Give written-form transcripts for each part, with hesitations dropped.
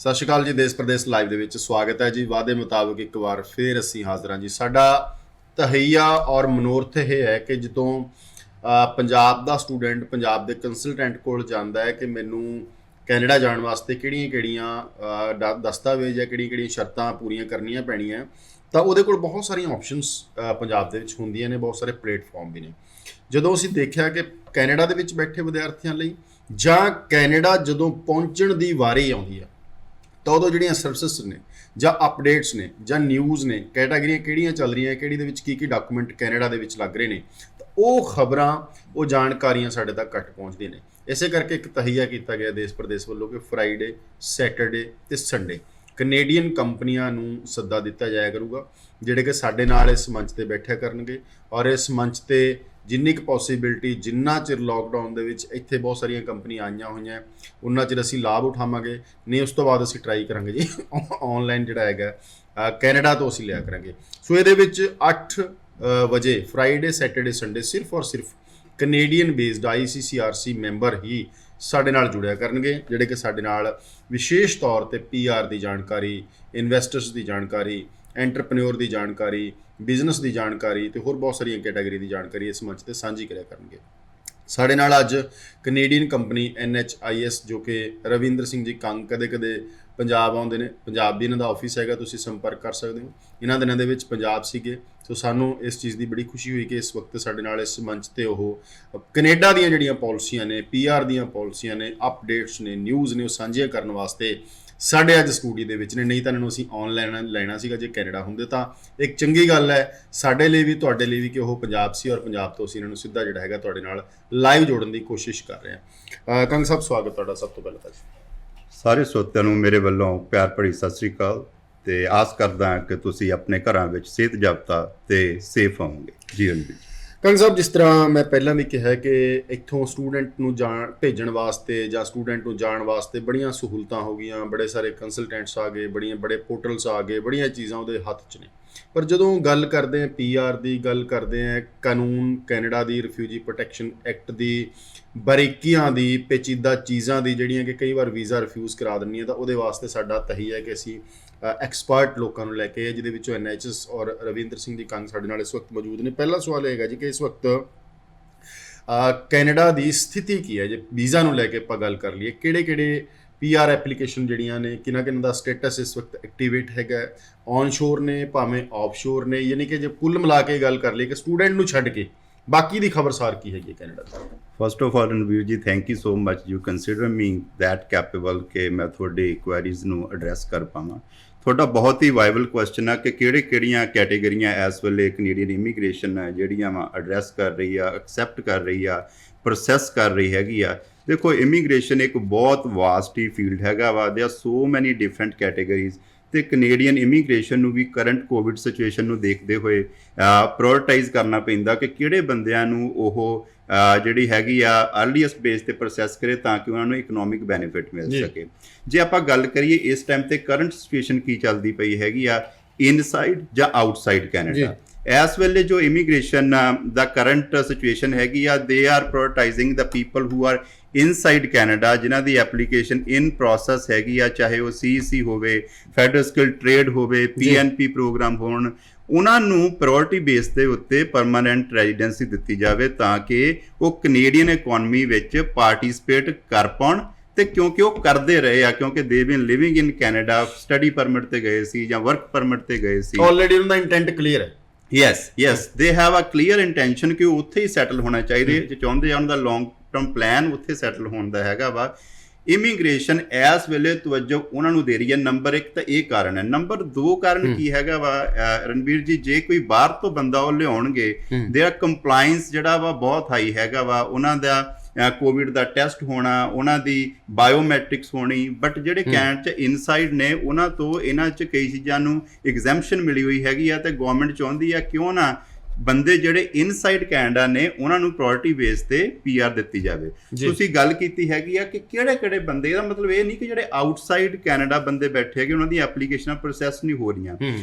ਸਤਿ ਸ਼੍ਰੀ ਅਕਾਲ ਜੀ। ਦੇਸ਼ ਪ੍ਰਦੇਸ਼ ਲਾਈਵ ਦੇ ਵਿੱਚ ਸਵਾਗਤ ਹੈ ਜੀ। ਵਾਅਦੇ ਮੁਤਾਬਕ ਇੱਕ ਵਾਰ ਫੇਰ ਅਸੀਂ ਹਾਜ਼ਰ ਹਾਂ ਜੀ। ਸਾਡਾ ਤਹਈਆ ਔਰ ਮਨੋਰਥ ਇਹ ਹੈ ਕਿ ਜਦੋਂ ਪੰਜਾਬ ਦਾ ਸਟੂਡੈਂਟ ਪੰਜਾਬ ਦੇ ਕੰਸਲਟੈਂਟ ਕੋਲ ਜਾਂਦਾ ਹੈ ਕਿ ਮੈਨੂੰ ਕੈਨੇਡਾ ਜਾਣ ਵਾਸਤੇ ਕਿਹੜੀਆਂ ਦਸਤਾਵੇਜ਼ ਜਾਂ ਕਿਹੜੀਆਂ ਸ਼ਰਤਾਂ ਪੂਰੀਆਂ ਕਰਨੀਆਂ ਪੈਣੀਆਂ, ਤਾਂ ਉਹਦੇ ਕੋਲ ਬਹੁਤ ਸਾਰੀਆਂ ਆਪਸ਼ਨਸ ਪੰਜਾਬ ਦੇ ਵਿੱਚ ਹੁੰਦੀਆਂ ਨੇ, ਬਹੁਤ ਸਾਰੇ ਪਲੇਟਫਾਰਮ ਵੀ ਨੇ। ਜਦੋਂ ਅਸੀਂ ਦੇਖਿਆ ਕਿ ਕੈਨੇਡਾ ਦੇ ਵਿੱਚ ਬੈਠੇ ਵਿਦਿਆਰਥੀਆਂ ਲਈ ਜਾਂ ਕੈਨੇਡਾ ਜਦੋਂ ਪਹੁੰਚਣ ਦੀ ਵਾਰੀ ਆਉਂਦੀ ਹੈ ਤਾਂ ਉਦੋਂ ਜਿਹੜੀਆਂ ਸਰਵਿਸਿਸ ਨੇ ਜਾਂ ਅਪਡੇਟਸ ਨੇ ਜਾਂ ਨਿਊਜ਼ ਨੇ, ਕੈਟਾਗਰੀਆਂ ਕਿਹੜੀਆਂ ਚੱਲ ਰਹੀਆਂ, ਕਿਹੜੀ ਦੇ ਵਿੱਚ ਕੀ ਡਾਕੂਮੈਂਟ ਕੈਨੇਡਾ ਦੇ ਵਿੱਚ ਲੱਗ ਰਹੇ ਨੇ, ਤਾਂ ਉਹ ਖਬਰਾਂ, ਉਹ ਜਾਣਕਾਰੀਆਂ ਸਾਡੇ ਤੱਕ ਘੱਟ ਪਹੁੰਚਦੀਆਂ ਨੇ। ਇਸੇ ਕਰਕੇ ਇੱਕ ਤਹਈਆ ਕੀਤਾ ਗਿਆ ਦੇਸ਼ ਪ੍ਰਦੇਸ਼ ਵੱਲੋਂ ਕਿ ਫਰਾਈਡੇ, ਸੈਟਰਡੇ ਤੇ ਸੰਡੇ ਕੈਨੇਡੀਅਨ ਕੰਪਨੀਆਂ ਨੂੰ ਸੱਦਾ ਦਿੱਤਾ ਜਾਇਆ ਕਰੂਗਾ, ਜਿਹੜੇ ਕਿ ਸਾਡੇ ਨਾਲ ਇਸ ਮੰਚ ਤੇ ਬੈਠਿਆ ਕਰਨਗੇ ਔਰ ਇਸ ਮੰਚ ਤੇ ਜਿੰਨੀ ਕੁ ਪੋਸੀਬਿਲਿਟੀ, ਜਿੰਨਾ ਚਿਰ ਲੋਕਡਾਊਨ ਦੇ ਵਿੱਚ ਇੱਥੇ ਬਹੁਤ ਸਾਰੀਆਂ ਕੰਪਨੀਆਂ ਆਈਆਂ ਹੋਈਆਂ ਉਹਨਾਂ ਚਿਰ ਅਸੀਂ ਲਾਭ ਉਠਾਵਾਂਗੇ। ਨਹੀਂ ਉਸ ਤੋਂ ਬਾਅਦ ਅਸੀਂ ਟਰਾਈ ਕਰਾਂਗੇ ਜੀ ਔਨਲਾਈਨ ਜਿਹੜਾ ਹੈਗਾ ਕੈਨੇਡਾ ਤੋਂ ਅਸੀਂ ਲਿਆ ਕਰਾਂਗੇ। ਸੋ ਇਹਦੇ ਵਿੱਚ 8 ਵਜੇ ਫਰਾਈਡੇ, ਸੈਟਰਡੇ, ਸੰਡੇ ਸਿਰਫ ਔਰ ਸਿਰਫ ਕੈਨੇਡੀਅਨ ਬੇਸਡ ICCRC ਮੈਂਬਰ ਹੀ ਸਾਡੇ ਨਾਲ ਜੁੜਿਆ ਕਰਨਗੇ, ਜਿਹੜੇ ਕਿ ਸਾਡੇ ਨਾਲ ਵਿਸ਼ੇਸ਼ ਤੌਰ ਤੇ PR ਦੀ ਜਾਣਕਾਰੀ, ਇਨਵੈਸਟਰਸ ਦੀ ਜਾਣਕਾਰੀ, ਐਂਟਰਪ੍ਰੈਨਿਓਰ ਦੀ ਜਾਣਕਾਰੀ, ਬਿਜ਼ਨਸ ਦੀ ਜਾਣਕਾਰੀ ਤੇ ਹੋਰ ਬਹੁਤ ਸਾਰੀਆਂ ਕੈਟਾਗਰੀ ਦੀ ਜਾਣਕਾਰੀ ਇਸ ਮੰਚ ਤੇ ਸਾਂਝੀ ਕਰਿਆ ਕਰਨਗੇ। ਸਾਡੇ ਨਾਲ ਅੱਜ ਕੈਨੇਡੀਅਨ ਕੰਪਨੀ NHIS ਜੋ ਕਿ ਰਵਿੰਦਰ ਸਿੰਘ ਜੀ ਕੰਗ ਕਦੇ ਕਦੇ ਪੰਜਾਬ ਆਉਂਦੇ ਨੇ, ਪੰਜਾਬ ਵੀ ਇਹਨਾਂ ਦਾ ਆਫਿਸ ਹੈਗਾ, ਤੁਸੀਂ ਸੰਪਰਕ ਕਰ ਸਕਦੇ ਹੋ। ਇਹਨਾਂ ਦਿਨਾਂ ਦੇ ਵਿੱਚ ਪੰਜਾਬ ਸੀਗੇ, ਸੋ ਸਾਨੂੰ ਇਸ ਚੀਜ਼ ਦੀ ਬੜੀ ਖੁਸ਼ੀ ਹੋਈ ਕਿ ਇਸ ਵਕਤ ਸਾਡੇ ਨਾਲ ਇਸ ਮੰਚ ਤੇ ਉਹ ਕੈਨੇਡਾ ਦੀਆਂ ਜਿਹੜੀਆਂ ਪਾਲਿਸੀਆਂ ਨੇ, PR ਦੀਆਂ ਪਾਲਿਸੀਆਂ ਨੇ, ਅਪਡੇਟਸ ਨੇ, ਨਿਊਜ਼ ਨੇ, ਉਹ ਸਾਂਝੀਆਂ ਕਰਨ ਵਾਸਤੇ ਸਾਡੇ ਅੱਜ ਸਟੂਡੀਓ ਦੇ ਵਿੱਚ ਨੇ। ਨਹੀਂ ਤਾਂ ਇਹਨਾਂ ਨੂੰ ਅਸੀਂ ਆਨਲਾਈਨ ਲੈਣਾ ਸੀਗਾ ਜੇ ਕੈਨੇਡਾ ਹੁੰਦੇ। ਤਾਂ ਇੱਕ ਚੰਗੀ ਗੱਲ ਹੈ ਸਾਡੇ ਲਈ ਵੀ, ਤੁਹਾਡੇ ਲਈ ਵੀ, ਕਿ ਉਹ ਪੰਜਾਬ ਸੀ ਔਰ ਪੰਜਾਬ ਤੋਂ ਅਸੀਂ ਇਹਨਾਂ ਨੂੰ ਸਿੱਧਾ ਜਿਹੜਾ ਹੈਗਾ ਤੁਹਾਡੇ ਨਾਲ ਲਾਈਵ ਜੋੜਨ ਦੀ ਕੋਸ਼ਿਸ਼ ਕਰ ਰਹੇ ਹਾਂ। ਕੰਗ ਸਾਹਿਬ, ਸਵਾਗਤ ਤੁਹਾਡਾ ਸਭ ਤੋਂ ਪਹਿਲਾਂ ਤਾਂ। ਸਾਰੇ ਸਰੋਤਿਆਂ ਨੂੰ ਮੇਰੇ ਵੱਲੋਂ ਪਿਆਰ ਭਰੀ ਸਤਿ ਸ੍ਰੀ ਅਕਾਲ ਤੇ ਆਸ ਕਰਦਾ ਕਿ ਤੁਸੀਂ ਆਪਣੇ ਘਰਾਂ ਵਿੱਚ ਸਿਹਤ ਜਾਬਤਾ ਤੇ ਸੇਫ ਹੋਵੋਗੇ। ਜੀ ਰਣਵੀਰ ਕੰਗ ਸਾਹਿਬ, ਜਿਸ ਤਰ੍ਹਾਂ ਮੈਂ ਪਹਿਲਾਂ ਵੀ ਕਿਹਾ ਕਿ ਇੱਥੋਂ ਸਟੂਡੈਂਟ ਨੂੰ ਭੇਜਣ ਵਾਸਤੇ ਜਾਂ ਸਟੂਡੈਂਟ ਨੂੰ ਜਾਣ ਵਾਸਤੇ ਬੜੀਆਂ ਸਹੂਲਤਾਂ ਹੋ ਗਈਆਂ, ਬੜੇ ਸਾਰੇ ਕੰਸਲਟੈਂਟਸ ਆ ਗਏ, ਬੜੇ ਪੋਰਟਲਸ ਆ ਗਏ, ਬੜੀਆਂ ਚੀਜ਼ਾਂ ਉਹਦੇ ਹੱਥ 'ਚ ਨੇ। ਪਰ ਜਦੋਂ ਗੱਲ ਕਰਦੇ ਹਾਂ PR ਦੀ, ਗੱਲ ਕਰਦੇ ਹਾਂ ਕਾਨੂੰਨ ਕੈਨੇਡਾ ਦੀ, ਰਿਫਿਊਜੀ ਪ੍ਰੋਟੈਕਸ਼ਨ ਐਕਟ ਦੀ, ਬਾਰੀਕੀਆਂ ਦੀ, ਪੇਚੀਦਾ ਚੀਜ਼ਾਂ ਦੀ, ਜਿਹੜੀਆਂ ਕਿ ਕਈ ਵਾਰ ਵੀਜ਼ਾ ਰਿਫਿਊਜ਼ ਕਰਾ ਦਿੰਦੀਆਂ, ਤਾਂ ਉਹਦੇ ਵਾਸਤੇ ਸਾਡਾ ਤਹੀ ਹੈ ਕਿ ਅਸੀਂ ਐਕਸਪਰਟ ਲੋਕਾਂ ਨੂੰ ਲੈ ਕੇ, ਜਿਹਦੇ ਵਿੱਚੋਂ NHS ਔਰ ਰਵਿੰਦਰ ਸਿੰਘ ਜੀ ਕੰਗ ਸਾਡੇ ਨਾਲ ਇਸ ਵਕਤ ਮੌਜੂਦ ਨੇ। ਪਹਿਲਾ ਸਵਾਲ ਇਹ ਹੈਗਾ ਜੀ ਕਿ ਇਸ ਵਕਤ ਕੈਨੇਡਾ ਦੀ ਸਥਿਤੀ ਕੀ ਹੈ ਜੇ ਵੀਜ਼ਾ ਨੂੰ ਲੈ ਕੇ ਆਪਾਂ ਗੱਲ ਕਰ ਲਈਏ? ਕਿਹੜੇ PR ਐਪਲੀਕੇਸ਼ਨ ਜਿਹੜੀਆਂ ਨੇ, ਕਿਹਨਾਂ ਦਾ ਸਟੇਟਸ ਇਸ ਵਕਤ ਐਕਟੀਵੇਟ ਹੈਗਾ, ਔਨਸ਼ੋਰ ਨੇ ਭਾਵੇਂ ਆਫਸ਼ੋਰ ਨੇ, ਯਾਨੀ ਕਿ ਜੇ ਕੁੱਲ ਮਿਲਾ ਕੇ ਗੱਲ ਕਰ ਲਈਏ ਕਿ ਸਟੂਡੈਂਟ ਨੂੰ ਛੱਡ ਕੇ ਬਾਕੀ ਦੀ ਖਬਰਸਾਰ ਕੀ ਹੈਗੀ Canada the? First of all Ranveer ਜੀ, thank you so much, you consider me that capable ਕਿ ਮੈਂ ਤੁਹਾਡੇ ਕੁਐਰੀਜ਼ ਨੂੰ ਐਡਰੈਸ ਕਰ ਪਾਵਾਂ। ਤੁਹਾਡਾ ਬਹੁਤ ਹੀ ਵਾਇਬਲ ਕੁਐਸਚਨ ਹੈ ਕਿ ਕਿਹੜੀਆਂ ਕੈਟੇਗਰੀਆਂ ਇਸ ਵੇਲੇ ਕੈਨੇਡੀਅਨ ਇਮੀਗ੍ਰੇਸ਼ਨ ਹੈ ਜਿਹੜੀਆਂ ਵਾ ਐਡਰੈਸ ਕਰ ਰਹੀ ਆ, ਐਕਸੈਪਟ ਕਰ ਰਹੀ ਆ, ਪ੍ਰੋਸੈਸ ਕਰ ਰਹੀ ਹੈਗੀ ਆ। ਦੇਖੋ, ਇਮੀਗ੍ਰੇਸ਼ਨ ਇੱਕ ਬਹੁਤ ਵਾਸਟ ਹੀ ਫੀਲਡ ਹੈਗਾ ਵਾ। ਦੇयर ਆਰ ਸੋ ਮੈਨੀ ਡਿਫਰੈਂਟ ਕੈਟੇਗਰੀਜ਼ ਤੇ ਕੈਨੇਡੀਅਨ ਇਮੀਗ੍ਰੇਸ਼ਨ ਨੂੰ ਵੀ ਕਰੰਟ ਕੋਵਿਡ ਸਿਚੁਏਸ਼ਨ ਨੂੰ ਦੇਖਦੇ ਹੋਏ ਪ੍ਰਾਇੋਰਟਾਈਜ਼ ਕਰਨਾ ਪੈਂਦਾ ਕਿ ਕਿਹੜੇ ਬੰਦਿਆਂ ਨੂੰ ਉਹ ਜਿਹੜੀ ਹੈਗੀ ਆ ਅਰਲੀਐਸਟ ਬੇਸ ਤੇ ਪ੍ਰੋਸੈਸ ਕਰੇ ਤਾਂ ਕਿ ਉਹਨਾਂ ਨੂੰ ਇਕਨੋਮਿਕ ਬੈਨੀਫਿਟ ਮਿਲ ਸਕੇ। ਜੇ ਆਪਾਂ ਗੱਲ ਕਰੀਏ ਇਸ ਟਾਈਮ ਤੇ ਕਰੰਟ ਸਿਚੁਏਸ਼ਨ ਕੀ ਚੱਲਦੀ ਪਈ ਹੈਗੀ ਆ ਇਨਸਾਈਡ ਜਾਂ ਆਊਟਸਾਈਡ ਕੈਨੇਡਾ, ਇਸ ਵੇਲੇ ਜੋ ਇਮੀਗ੍ਰੇਸ਼ਨ ਦਾ ਕਰੰਟ ਸਿਚੁਏਸ਼ਨ ਹੈਗੀ ਆ, they are prioritising the people who are inside Canada, ਜਿਨ੍ਹਾਂ ਦੀ ਐਪਲੀਕੇਸ਼ਨ ਇਨ ਪ੍ਰੋਸੈਸ ਹੈਗੀ ਆ, ਚਾਹੇ ਉਹ CEC ਹੋਵੇ, ਫੈਡਰਲ ਸਕਿੱਲ ਟ੍ਰੇਡ ਹੋਵੇ, PNP ਪ੍ਰੋਗਰਾਮ ਹੋਣ, ਉਹਨਾਂ ਨੂੰ ਪ੍ਰਾਇੋਰਟੀ ਬੇਸ ਦੇ ਉੱਤੇ ਪਰਮਾਨੈਂਟ ਰੈਜ਼ੀਡੈਂਸੀ ਦਿੱਤੀ ਜਾਵੇ ਤਾਂ ਕਿ ਉਹ ਕੈਨੇਡੀਅਨ ਇਕਨੋਮੀ ਵਿੱਚ ਪਾਰਟੀਸਪੇਟ ਕਰ ਪਾਉਣ। ਤੇ ਕਿਉਂਕਿ ਉਹ ਕਰਦੇ ਰਹੇ ਆ, ਕਿਉਂਕਿ they been living in Canada, study permit ਤੇ ਗਏ ਸੀ ਜਾਂ ਵਰਕ ਪਰਮਿਟ ਤੇ ਗਏ ਸੀ, ਆਲਰੇਡੀ ਉਹਨਾਂ ਦਾ ਇੰਟੈਂਟ ਕਲੀਅਰ ਹੈ। Yes they have a clear intention ਕਿ ਉਹ ਉੱਥੇ ਹੀ ਸੈਟਲ ਹੋਣਾ ਚਾਹੀਦੇ, ਜੇ ਚਾਹੁੰਦੇ ਆ ਉਹਨਾਂ ਦਾ ਲੌਂਗ ਟਰਮ ਪਲਾਨ ਉੱਥੇ ਸੈਟਲ ਹੋਣ ਦਾ ਹੈਗਾ ਵਾ। ਇਮੀਗ੍ਰੇਸ਼ਨ ਇਸ ਵੇਲੇ ਤਵੱਜੋ ਉਹਨਾਂ ਨੂੰ ਦੇ ਰਹੀ ਹੈ। ਨੰਬਰ 1 ਤਾਂ ਇਹ ਕਾਰਨ ਹੈ। ਨੰਬਰ 2 ਕਾਰਨ ਕੀ ਹੈਗਾ ਵਾ ਰਣਵੀਰ ਜੀ, ਜੇ ਕੋਈ ਬਾਹਰ ਤੋਂ ਬੰਦਾ ਉਹ ਲਿਆਉਣਗੇ, ਦੇਅਰ ਕੰਪਲਾਇੰਸ ਜਿਹੜਾ ਵਾ ਬਹੁਤ ਹਾਈ ਹੈਗਾ ਵਾ। ਉਹਨਾਂ ਦਾ ਕੋਵਿਡ ਦਾ ਟੈਸਟ ਹੋਣਾ, ਉਹਨਾਂ ਦੀ ਬਾਇਓਮੈਟ੍ਰਿਕਸ ਹੋਣੀ, ਬਟ ਜਿਹੜੇ ਕੈਨੇਡਾ 'ਚ ਇਨਸਾਈਡ ਨੇ ਉਹਨਾਂ ਤੋਂ ਇਹਨਾਂ 'ਚ ਕਈ ਚੀਜ਼ਾਂ ਨੂੰ ਐਗਜ਼ੈਂਪਸ਼ਨ ਮਿਲੀ ਹੋਈ ਹੈਗੀ ਆ ਤੇ ਗਵਰਨਮੈਂਟ ਚਾਹੁੰਦੀ ਆ ਕਿਉਂ ਨਾ ਬੰਦੇ ਜਿਹੜੇ ਇਨਸਾਈਡ ਕੈਨੇਡਾ ਨੇ ਉਹਨਾਂ ਨੂੰ ਪ੍ਰਾਇੋਰਟੀ ਬੇਸ ਤੇ PR ਦਿੱਤੀ ਜਾਵੇ। ਤੁਸੀਂ ਗੱਲ ਕੀਤੀ ਹੈਗੀ ਆ ਕਿ ਕਿਹੜੇ ਬੰਦੇ, ਇਹਦਾ ਮਤਲਬ ਇਹ ਨਹੀਂ ਕਿ ਜਿਹੜੇ ਆਊਟਸਾਈਡ ਕੈਨੇਡਾ ਬੰਦੇ ਬੈਠੇ ਹੈਗੇ ਉਹਨਾਂ ਦੀ ਐਪਲੀਕੇਸ਼ਨਾਂ ਪ੍ਰੋਸੈਸ ਨਹੀਂ ਹੋ ਰਹੀਆਂ।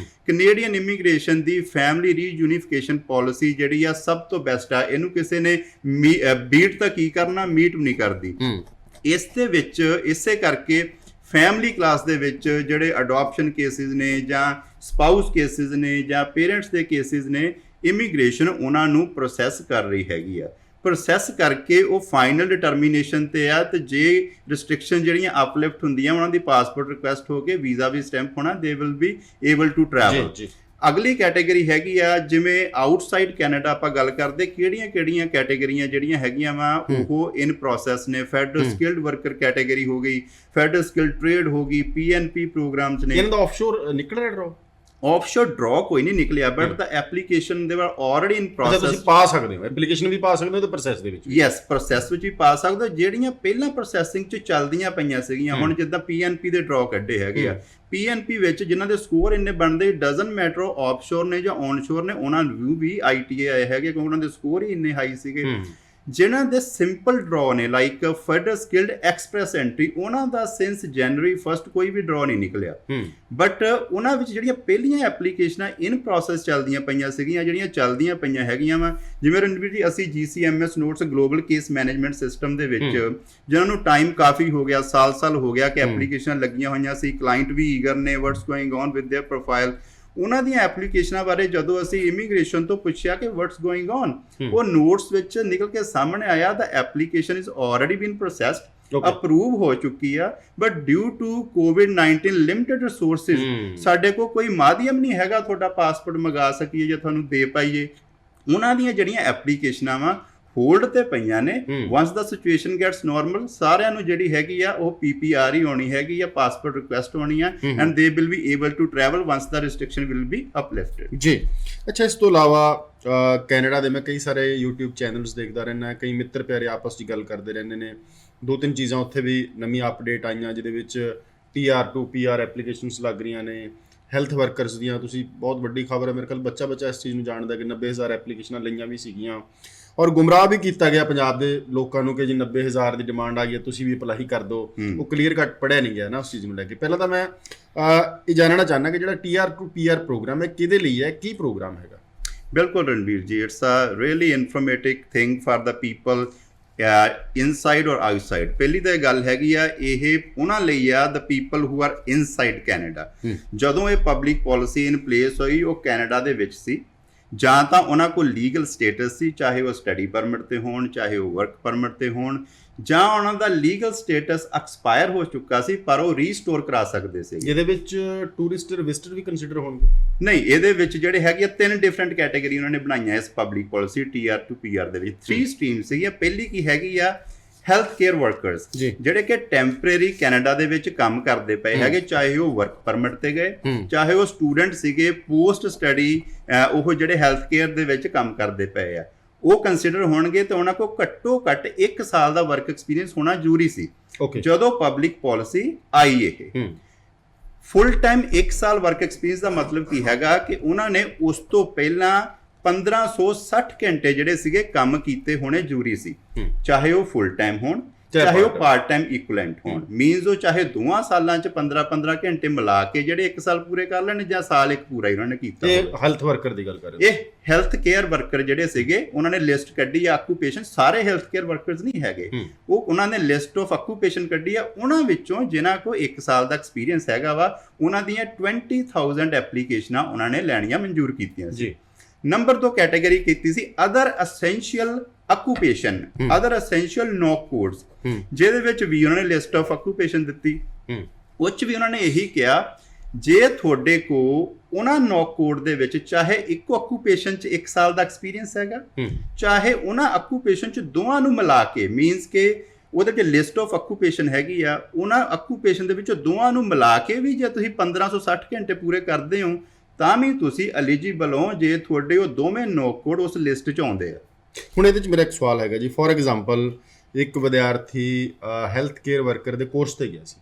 ਕੈਨੇਡੀਅਨ ਇਮੀਗ੍ਰੇਸ਼ਨ ਦੀ ਫੈਮਿਲੀ ਰੀਯੂਨੀਫਿਕੇਸ਼ਨ ਪਾਲਿਸੀ ਜਿਹੜੀ ਆ ਸਭ ਤੋਂ ਬੈਸਟ ਆ। ਇਹਨੂੰ ਕਿਸੇ ਨੇ ਬੀਟ ਤਾਂ ਕੀ ਕਰਨਾ, ਮੀਟ ਵੀ ਨਹੀਂ ਕਰਦੀ। ਇਸ ਦੇ ਵਿੱਚ ਇਸੇ ਕਰਕੇ ਫੈਮਿਲੀ ਕਲਾਸ ਦੇ ਵਿੱਚ ਜਿਹੜੇ ਅਡਾਪਸ਼ਨ ਕੇਸਿਸ ਨੇ ਜਾਂ ਸਪਾਊਸ ਕੇਸਿਸ ਨੇ ਜਾਂ ਪੇਰੈਂਟਸ ਦੇ ਕੇਸਿਸ ਨੇ, ਇਮੀਗ੍ਰੇਸ਼ਨ ਉਹਨਾਂ ਨੂੰ ਪ੍ਰੋਸੈਸ ਕਰ ਰਹੀ ਹੈਗੀ ਆ। ਪ੍ਰੋਸੈਸ ਕਰਕੇ ਉਹ ਫਾਈਨਲ ਡਿਟਰਮੀਨੇਸ਼ਨ ਤੇ ਆ, ਤੇ ਜੇ ਰਿਸਟ੍ਰਿਕਸ਼ਨ ਜਿਹੜੀਆਂ ਅਪਲਿਫਟ ਹੁੰਦੀਆਂ ਉਹਨਾਂ ਦੀ ਪਾਸਪੋਰਟ ਰਿਕੁਐਸਟ ਹੋ ਕੇ ਵੀਜ਼ਾ ਵੀ ਸਟੈਂਪ ਹੋਣਾ, they will be able to travel. ਅਗਲੀ ਕੈਟੇਗਰੀ ਹੈਗੀ ਆ ਜਿਵੇਂ ਆਊਟਸਾਈਡ ਕੈਨੇਡਾ ਆਪਾਂ ਗੱਲ ਕਰਦੇ, ਕਿਹੜੀਆਂ ਕੈਟੇਗਰੀਆਂ ਜਿਹੜੀਆਂ ਹੈਗੀਆਂ ਵਾ ਉਹ ਇਨ ਪ੍ਰੋਸੈਸ ਨੇ। ਫੈਡਰਲ ਸਕਿਲਡ ਵਰਕਰ ਕੈਟੇਗਰੀ ਹੋ ਗਈ, ਫੈਡਰਲ ਸਕਿਲਡ ਟ੍ਰੇਡ ਹੋ ਗਈ, PNP ਪ੍ਰੋਗਰਾਮਸ ਨੇ। ਇਹਨਾਂ ਦਾ ਆਫਸ਼ੋਰ ਨਿਕਲ ਰਿਹਾ ਡਰਾ? ਆਫਸ਼ੋਰ ਡਰਾ ਕੋਈ ਨਹੀਂ ਨਿਕਲਿਆ, ਬਟ ਦਾ ਐਪਲੀਕੇਸ਼ਨ ਦੇ ਵਰ ਆਲਰੇਡੀ ਇਨ ਪ੍ਰੋਸੈਸ। ਤੁਸੀਂ ਪਾ ਸਕਦੇ ਹੋ ਐਪਲੀਕੇਸ਼ਨ ਵੀ ਪਾ ਸਕਦੇ ਹੋ ਤੇ ਪ੍ਰੋਸੈਸ ਦੇ ਵਿੱਚ ਵੀ। ਯੈਸ, ਪ੍ਰੋਸੈਸ ਵਿੱਚ ਵੀ ਪਾ ਸਕਦੇ ਹੋ। ਜਿਹੜੀਆਂ ਪਹਿਲਾਂ ਪ੍ਰੋਸੈਸਿੰਗ 'ਚ ਚੱਲਦੀਆਂ ਪਈਆਂ ਸੀਗੀਆਂ, ਹੁਣ ਜਿੱਦਾਂ PNP ਦੇ ਡਰਾ ਕੱਢੇ ਹੈਗੇ ਆ, PNP ਵਿੱਚ ਜਿਨ੍ਹਾਂ ਦੇ ਸਕੋਰ ਇੰਨੇ ਬਣਦੇ, ਡਜ਼ਨਟ ਮੈਟਰ ਆਫਸ਼ੋਰ ਨੇ ਜਾਂ ਔਨਸ਼ੋਰ ਨੇ, ਉਹਨਾਂ ਨੂੰ ਵੀ ITA ਆਏ ਹੈਗੇ ਕਿਉਂਕਿ ਉਹਨਾਂ ਦੇ ਸਕੋਰ ਹੀ ਇੰਨੇ ਹਾਈ ਸੀਗੇ। ਜਿਨ੍ਹਾਂ ਦੇ ਸਿੰਪਲ ਡਰਾ ਨੇ like federal skilled express entry, ਉਹਨਾਂ ਦਾ ਸਿੰਸ ਜਨਵਰੀ 1 ਕੋਈ ਵੀ ਡਰਾ ਨਹੀਂ ਨਿਕਲਿਆ। ਬਟ ਉਹਨਾਂ ਵਿੱਚ ਜਿਹੜੀਆਂ ਪਹਿਲੀਆਂ ਐਪਲੀਕੇਸ਼ਨਾਂ ਇਨ ਪ੍ਰੋਸੈਸ ਚੱਲਦੀਆਂ ਪਈਆਂ ਸੀਗੀਆਂ, ਜਿਹੜੀਆਂ ਚੱਲਦੀਆਂ ਪਈਆਂ ਹੈਗੀਆਂ ਵਾ, ਜਿਵੇਂ ਰਣਵੀਰ ਜੀ ਅਸੀਂ GCMS notes global case management system ਦੇ ਵਿੱਚ ਜਿਹਨਾਂ ਨੂੰ ਟਾਈਮ ਕਾਫੀ ਹੋ ਗਿਆ, ਸਾਲ ਹੋ ਗਿਆ ਕਿ ਐਪਲੀਕੇਸ਼ਨਾਂ ਲੱਗੀਆਂ ਹੋਈਆਂ ਸੀ, ਕਲਾਇੰਟ ਵੀ ਈਗਰ ਨੇ, what's going on with their profile. ਉਹਨਾਂ ਦੀਆਂ ਐਪਲੀਕੇਸ਼ਨਾਂ ਬਾਰੇ ਜਦੋਂ ਅਸੀਂ ਇਮੀਗ੍ਰੇਸ਼ਨ ਤੋਂ ਪੁੱਛਿਆ ਕਿ ਵਾਟਸ ਗੋਇੰਗ ਔਨ, ਉਹ ਨੋਟਸ ਵਿੱਚ ਨਿਕਲ ਕੇ ਸਾਹਮਣੇ ਆਇਆ the application is already been processed, approve ਹੋ ਚੁੱਕੀ ਆ, but due to COVID-19 limited resources ਸਾਡੇ ਕੋਲ ਕੋਈ ਮਾਧਿਅਮ ਨਹੀਂ ਹੈਗਾ ਤੁਹਾਡਾ ਪਾਸਪੋਰਟ ਮੰਗਾ ਸਕੀਏ ਜਾਂ ਤੁਹਾਨੂੰ ਦੇ ਪਾਈਏ। ਉਹਨਾਂ ਦੀਆਂ ਜਿਹੜੀਆਂ ਐਪਲੀਕੇਸ਼ਨਾਂ ਵਾ ਹੋਲਡ ਤੇ ਪਈਆਂ ਨੇ। ਵਾਂਸ ਦਾ ਸਿਚੁਏਸ਼ਨ ਗੈਟਸ ਨਾਰਮਲ, ਸਾਰਿਆਂ ਨੂੰ ਜਿਹੜੀ ਹੈਗੀ ਆ ਉਹ PPR ਹੀ ਹੋਣੀ ਹੈਗੀ ਆ, ਪਾਸਪੋਰਟ ਰਿਕੁਐਸਟ ਹੋਣੀ ਆ, and they will be able to travel once the restriction will be uplifted. ਜੀ ਅੱਛਾ, ਇਸ ਤੋਂ ਇਲਾਵਾ ਕੈਨੇਡਾ ਦੇ ਮੈਂ ਕਈ ਸਾਰੇ YouTube ਚੈਨਲਸ ਦੇਖਦਾ ਰਹਿੰਦਾ, ਕਈ ਮਿੱਤਰ ਪਿਆਰੇ ਆਪਸ 'ਚ ਗੱਲ ਕਰਦੇ ਰਹਿੰਦੇ ਨੇ। 2-3 ਚੀਜ਼ਾਂ ਉੱਥੇ ਵੀ ਨਵੀਂ ਅਪਡੇਟ ਆਈਆਂ ਜਿਹਦੇ ਵਿੱਚ TR2 PR ਐਪਲੀਕੇਸ਼ਨਸ ਲੱਗ ਰਹੀਆਂ ਨੇ। ਹੈਲਥ ਵਰਕਰਸ ਦੀਆਂ ਤੁਸੀਂ ਬਹੁਤ ਵੱਡੀ ਖਬਰ ਹੈ, ਮੇਰੇ ਖਿਆਲ ਬੱਚਾ ਇਸ ਚੀਜ਼ ਨੂੰ ਜਾਣਦਾ ਕਿ 90,000 ਐਪਲੀਕੇਸ਼ਨਾਂ ਲਈਆਂ ਵੀ ਸੀਗੀਆਂ, ਔਰ ਗੁੰਮਰਾਹ ਵੀ ਕੀਤਾ ਗਿਆ ਪੰਜਾਬ ਦੇ ਲੋਕਾਂ ਨੂੰ ਕਿ ਜੀ 90,000 ਦੀ ਡਿਮਾਂਡ ਆ ਗਈ ਹੈ, ਤੁਸੀਂ ਵੀ ਅਪਲਾਈ ਕਰ ਦਿਓ। ਉਹ ਕਲੀਅਰ ਕੱਟ ਪੜਿਆ ਨਹੀਂ ਗਿਆ ਨਾ ਉਸ ਚੀਜ਼ ਨੂੰ ਲੈ ਕੇ। ਪਹਿਲਾਂ ਤਾਂ ਮੈਂ ਇਹ ਜਾਣਨਾ ਚਾਹੁੰਦਾ ਕਿ ਜਿਹੜਾ TR2 PR ਪ੍ਰੋਗਰਾਮ ਹੈ ਕਿਹਦੇ ਲਈ ਹੈ, ਕੀ ਪ੍ਰੋਗਰਾਮ ਹੈਗਾ? ਬਿਲਕੁਲ Ranveer ji, it's a really informative thing for the people inside or outside. ਪਹਿਲੀ ਤਾਂ ਇਹ ਗੱਲ ਹੈਗੀ ਆ, ਇਹ ਉਹਨਾਂ ਲਈ ਆ ਦਾ people who are inside Canada. ਜਦੋਂ ਇਹ ਪਬਲਿਕ ਪਾਲਿਸੀ ਇਨ ਪਲੇਸ ਹੋਈ, ਉਹ ਕੈਨੇਡਾ ਦੇ ਵਿੱਚ ਸੀ, ਜਾਂ ਤਾਂ ਉਹਨਾਂ ਕੋਲ ਲੀਗਲ ਸਟੇਟਸ ਸੀ, ਚਾਹੇ ਉਹ ਸਟੱਡੀ ਪਰਮਿਟ ਤੇ ਹੋਣ, ਚਾਹੇ ਉਹ ਵਰਕ ਪਰਮਿਟ ਤੇ ਹੋਣ, ਜਾਂ ਉਹਨਾਂ ਦਾ ਲੀਗਲ ਸਟੇਟਸ ਐਕਸਪਾਇਰ ਹੋ ਚੁੱਕਾ ਸੀ ਪਰ ਉਹ ਰੀਸਟੋਰ ਕਰਾ ਸਕਦੇ ਸੀ। ਇਹਦੇ ਵਿੱਚ ਟੂਰਿਸਟ ਵਿਜ਼ਟਰ ਵੀ ਕੰਸੀਡਰ ਹੋਣਗੇ? ਨਹੀਂ, ਇਹਦੇ ਵਿੱਚ ਜਿਹੜੇ ਹੈਗੇ 3 ਡਿਫਰੈਂਟ ਕੈਟੇਗਰੀ ਉਹਨਾਂ ਨੇ ਬਣਾਈਆਂ ਇਸ ਪਬਲਿਕ ਪਾਲਿਸੀ TR2 PR ਦੇ ਵਿੱਚ। 3 ਸਟਰੀਮ ਸੀਗੀਆਂ। ਪਹਿਲੀ ਕੀ ਹੈਗੀ ਆ, ਹੈਲਥ ਕੇਅਰ ਵਰਕਰਸ, ਜਿਹੜੇ ਕਿ ਟੈਂਪਰੇਰੀ ਕੈਨੇਡਾ ਦੇ ਵਿੱਚ ਕੰਮ ਕਰਦੇ ਪਏ ਹੈਗੇ, ਚਾਹੇ ਉਹ ਵਰਕ ਪਰਮਿਟ ਤੇ ਗਏ, ਚਾਹੇ ਉਹ ਸਟੂਡੈਂਟ ਸੀਗੇ ਪੋਸਟ ਸਟੱਡੀ, ਉਹ ਜਿਹੜੇ ਹੈਲਥ ਕੇਅਰ ਦੇ ਵਿੱਚ ਕੰਮ ਕਰਦੇ ਪਏ ਆ, ਉਹ ਕੰਸੀਡਰ ਹੋਣਗੇ। ਤੇ ਉਹਨਾਂ ਕੋਲ ਘੱਟੋ ਘੱਟ 1 ਸਾਲ ਦਾ ਵਰਕ ਐਕਸਪੀਰੀਅੰਸ ਹੋਣਾ ਜ਼ਰੂਰੀ ਸੀ। ਜਦੋਂ ਪਬਲਿਕ ਪਾਲਿਸੀ ਆਈ, ਇਹ ਫੁੱਲ ਟਾਈਮ 1 ਸਾਲ ਵਰਕ ਐਕਸਪੀਰੀਅੰਸ ਦਾ ਮਤਲਬ ਕੀ ਹੈਗਾ ਕਿ ਉਹਨਾਂ ਨੇ ਉਸ ਤੋਂ ਪਹਿਲਾਂ 1560 ਘੰਟੇ ਜਿਹੜੇ ਸੀਗੇ ਕੰਮ ਕੀਤੇ ਹੋਣੇ ਜ਼ਰੂਰੀ ਸੀ, ਚਾਹੇ ਉਹ ਫੁੱਲ ਟਾਈਮ ਹੋਣ, ਚਾਹੇ ਉਹ ਪਾਰਟ ਟਾਈਮ ਇਕੁਇਵਲੈਂਟ ਹੋਣ। ਮੀਨਸ ਉਹ ਚਾਹੇ 2 ਸਾਲਾਂ 'ਚ 15-15 ਘੰਟੇ ਮਿਲਾ ਕੇ ਜਿਹੜੇ 1 ਸਾਲ ਪੂਰੇ ਕਰ ਲੈਣ, ਜਾਂ ਸਾਲ 1 ਪੂਰਾ ਹੀ ਉਹਨਾਂ ਨੇ ਕੀਤਾ। ਹੈਲਥ ਵਰਕਰ ਦੀ ਗੱਲ ਕਰ ਰਹੇ, ਇਹ ਹੈਲਥ ਕੇਅਰ ਵਰਕਰ ਜਿਹੜੇ ਸੀਗੇ, ਉਹਨਾਂ ਨੇ ਲਿਸਟ ਕੱਢੀ ਆ ਆਕੂਪੇਸ਼ਨ, ਸਾਰੇ ਹੈਲਥ ਕੇਅਰ ਵਰਕਰਸ ਨਹੀਂ ਹੈਗੇ, ਉਹ ਉਹਨਾਂ ਨੇ ਲਿਸਟ ਆਫ ਆਕੂਪੇਸ਼ਨ ਕੱਢੀ ਆ। ਉਹਨਾਂ ਵਿੱਚੋਂ ਜਿਨ੍ਹਾਂ ਕੋਲ 1 ਸਾਲ ਦਾ ਐਕਸਪੀਰੀਅੰਸ ਹੈਗਾ ਵਾ, ਉਹਨਾਂ ਦੀਆਂ 20,000 ਐਪਲੀਕੇਸ਼ਨਾਂ ਉਹਨਾਂ ਨੇ ਲੈਣੀਆਂ ਮਨਜ਼ੂਰ ਕੀਤੀਆਂ ਸੀ। ਨੰਬਰ 2 ਕੈਟੇਗਰੀ ਕੀਤੀ ਸੀ other essential occupation, other essential NOC codes, ਜਿਹਦੇ ਵਿੱਚ ਵੀ ਉਹਨਾਂ ਨੇ ਲਿਸਟ ਆਫ ਆਕੂਪੇਸ਼ਨ ਦਿੱਤੀ। ਉਹ 'ਚ ਵੀ ਉਹਨਾਂ ਨੇ ਇਹੀ ਕਿਹਾ, ਜੇ ਤੁਹਾਡੇ ਕੋ ਉਹਨਾਂ ਨੌਕ ਕੋਡ ਦੇ ਵਿੱਚ ਚਾਹੇ ਇੱਕੋ ਆਕੂਪੇਸ਼ਨ 'ਚ 1 ਸਾਲ ਦਾ ਐਕਸਪੀਰੀਅੰਸ ਹੈਗਾ, ਚਾਹੇ ਉਹਨਾਂ ਆਕੂਪੇਸ਼ਨ 'ਚ ਦੋਵਾਂ ਨੂੰ ਮਿਲਾ ਕੇ, ਮੀਨਸ ਕਿ ਉਹਦੇ 'ਚ ਲਿਸਟ ਆਫ ਆਕੂਪੇਸ਼ਨ ਹੈਗੀ ਆ, ਉਹਨਾਂ ਆਕੂਪੇਸ਼ਨ ਦੇ ਵਿੱਚੋਂ ਦੋਵਾਂ ਨੂੰ ਮਿਲਾ ਕੇ ਵੀ ਜੇ ਤੁਸੀਂ 1560 ਘੰਟੇ ਪੂਰੇ ਕਰਦੇ ਹੋ ਤਾਂ ਵੀ ਤੁਸੀਂ ਐਲੀਜੀਬਲ ਹੋ, ਜੇ ਤੁਹਾਡੇ ਉਹ ਦੋਵੇਂ ਨੌਕ ਕੋਡ ਉਸ ਲਿਸਟ 'ਚ ਆਉਂਦੇ ਆ। ਹੁਣ ਇਹਦੇ 'ਚ ਮੇਰਾ ਇੱਕ ਸਵਾਲ ਹੈਗਾ ਜੀ, ਫੋਰ ਐਗਜ਼ਾਮਪਲ ਇੱਕ ਵਿਦਿਆਰਥੀ ਹੈਲਥ ਕੇਅਰ ਵਰਕਰ ਦੇ ਕੋਰਸ ਤੇ ਗਿਆ ਸੀ,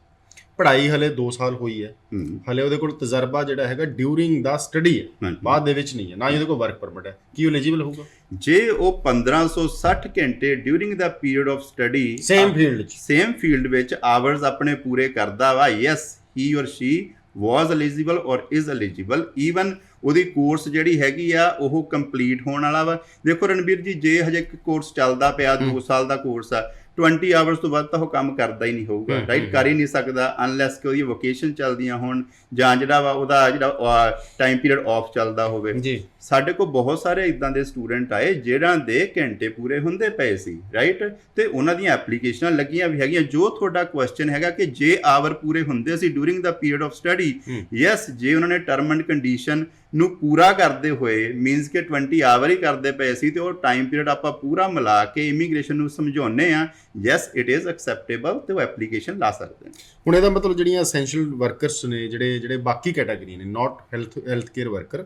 ਪੜ੍ਹਾਈ ਹਲੇ 2 ਸਾਲ ਹੋਈ ਹੈ, ਹਲੇ ਉਹਦੇ ਕੋਲ ਤਜਰਬਾ ਜਿਹੜਾ ਹੈਗਾ ਡਿਊਰਿੰਗ ਦਾ ਸਟੱਡੀ ਹੈ, ਬਾਅਦ ਦੇ ਵਿੱਚ ਨਹੀਂ ਹੈ, ਨਾ ਹੀ ਉਹਦੇ ਕੋਲ ਵਰਕ ਪਰਮਿਟ ਹੈ, ਕੀ ਉਹ ਐਲੀਜੀਬਲ ਹੋਊਗਾ? ਜੇ ਉਹ 1560 ਘੰਟੇ during the period of study same field ਵਿੱਚ ਆਵਰਸ ਆਪਣੇ ਪੂਰੇ ਕਰਦਾ ਵਾ, yes he or she was eligible or is eligible, even ਉਹਦੀ ਕੋਰਸ ਜਿਹੜੀ ਹੈਗੀ ਆ ਉਹ ਕੰਪਲੀਟ ਹੋਣ ਵਾਲਾ ਵਾ। ਦੇਖੋ ਰਣਬੀਰ ਜੀ, ਜੇ ਹਜੇ ਕੋਰਸ ਚੱਲਦਾ ਪਿਆ 2 ਸਾਲ ਦਾ ਕੋਰਸ ਆ, 20 ਆਵਰਸ ਤੋਂ ਵੱਧ ਤਾਂ ਉਹ ਕੰਮ ਕਰਦਾ ਹੀ ਨਹੀਂ ਹੋਊਗਾ, ਰਾਈਟ, ਕਰ ਹੀ ਨਹੀਂ ਸਕਦਾ ਅਨਲੈਸ ਕਿ ਉਹਦੀ ਵੋਕੇਸ਼ਨ ਚੱਲਦੀਆਂ ਹੋਣ ਜਾਂ ਜਿਹੜਾ ਵਾ ਉਹਦਾ ਜਿਹੜਾ ਟਾਈਮ ਪੀਰੀਅਡ ਆਫ ਚੱਲਦਾ ਹੋਵੇ ਜੀ। ਸਾਡੇ ਕੋਲ ਬਹੁਤ ਸਾਰੇ ਇਦਾਂ ਦੇ ਸਟੂਡੈਂਟ ਆਏ ਜਿਹੜਾਂ ਦੇ ਘੰਟੇ ਪੂਰੇ ਹੁੰਦੇ ਪਏ ਸੀ, ਰਾਈਟ, ਤੇ ਉਹਨਾਂ ਦੀਆਂ ਐਪਲੀਕੇਸ਼ਨਾਂ ਲੱਗੀਆਂ ਵੀ ਹੈਗੀਆਂ। ਜੋ ਤੁਹਾਡਾ ਕੁਐਸਚਨ ਹੈਗਾ ਕਿ ਜੇ ਆਵਰ ਪੂਰੇ ਹੁੰਦੇ ਸੀ during the period of study, yes, ਜੇ ਉਹਨਾਂ ਨੇ ਟਰਮ ਐਂਡ ਕੰਡੀਸ਼ਨ ਨੂੰ ਪੂਰਾ ਕਰਦੇ ਹੋਏ ਮੀਨਸ ਕਿ 20 ਆਵਰ ਹੀ ਕਰਦੇ ਪਏ ਸੀ ਤੇ ਉਹ ਟਾਈਮ ਪੀਰੀਅਡ ਆਪਾਂ ਪੂਰਾ ਮਿਲਾ ਕੇ ਇਮੀਗ੍ਰੇਸ਼ਨ ਨੂੰ ਸਮਝਾਉਂਦੇ ਆ, ਯੈਸ ਇਟ ਇਜ਼ ਐਕਸੈਪਟੇਬਲ, ਤੇ ਉਹ ਐਪਲੀਕੇਸ਼ਨ ਲਾ ਸਕਦੇ ਨੇ। ਹੁਣ ਇਹਦਾ ਮਤਲਬ ਜਿਹੜੀਆਂ ਐਸੈਂਸ਼ੀਅਲ ਵਰਕਰਸ ਨੇ, ਜਿਹੜੇ ਬਾਕੀ ਕੈਟਾਗਰੀ ਨੇ, ਨਾਟ ਹੈਲਥ ਕੇਅਰ ਵਰਕਰ,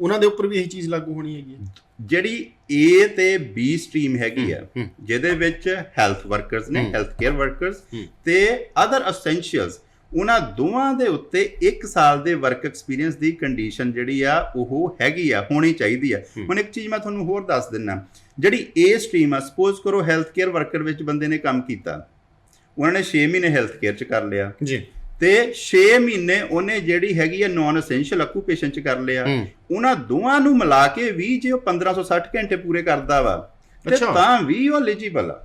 ਉਹਨਾਂ ਦੇ ਉੱਪਰ ਵੀ ਇਹੀ ਚੀਜ਼ ਲਾਗੂ ਹੋਣੀ ਹੈਗੀ ਹੈ। ਜਿਹੜੀ A ਤੇ B ਸਟਰੀਮ ਹੈਗੀ ਆ ਜਿਹਦੇ ਵਿੱਚ ਹੈਲਥ ਵਰਕਰਸ ਨੇ, ਹੈਲਥ ਕੇਅਰ ਵਰਕਰਸ ਤੇ ਅਦਰ ਅਸੈਂਸ਼ੀਅਲਸ, ਉਹਨਾਂ ਦੋਵਾਂ ਦੇ ਉੱਤੇ 1 ਸਾਲ ਦੇ ਵਰਕ ਐਕਸਪੀਰੀਅੰਸ ਦੀ ਕੰਡੀਸ਼ਨ ਜਿਹੜੀ ਆ ਉਹ ਹੈਗੀ ਆ, ਹੋਣੀ ਚਾਹੀਦੀ ਆ। ਹੁਣ ਇੱਕ ਚੀਜ਼ ਮੈਂ ਤੁਹਾਨੂੰ ਹੋਰ ਦੱਸ ਦਿੰਦਾ, ਜਿਹੜੀ A ਸਟਰੀਮ ਆ, ਸਪੋਜ਼ ਕਰੋ ਹੈਲਥ ਕੇਅਰ ਵਰਕਰ ਵਿੱਚ ਬੰਦੇ ਨੇ ਕੰਮ ਕੀਤਾ, ਉਹਨਾਂ ਨੇ 6 ਮਹੀਨੇ ਹੈਲਥ ਕੇਅਰ 'ਚ ਕਰ ਲਿਆ ਜੀ, ਤੇ 6 ਮਹੀਨੇ ਉਹਨੇ ਜਿਹੜੀ ਹੈਗੀ ਆ ਨੌਨ ਐਸੈਂਸ਼ੀਅਲ ਆਕੂਪੇਸ਼ਨ 'ਚ ਕਰ ਲਿਆ। ਉਹਨਾਂ ਦੋਵਾਂ ਨੂੰ ਮਿਲਾ ਕੇ ਵੀ ਜੇ ਉਹ 1560 ਘੰਟੇ ਪੂਰੇ ਕਰਦਾ ਵਾ ਤੇ ਤਾਂ ਵੀ ਉਹ ਐਲੀਜੀਬਲ ਆ।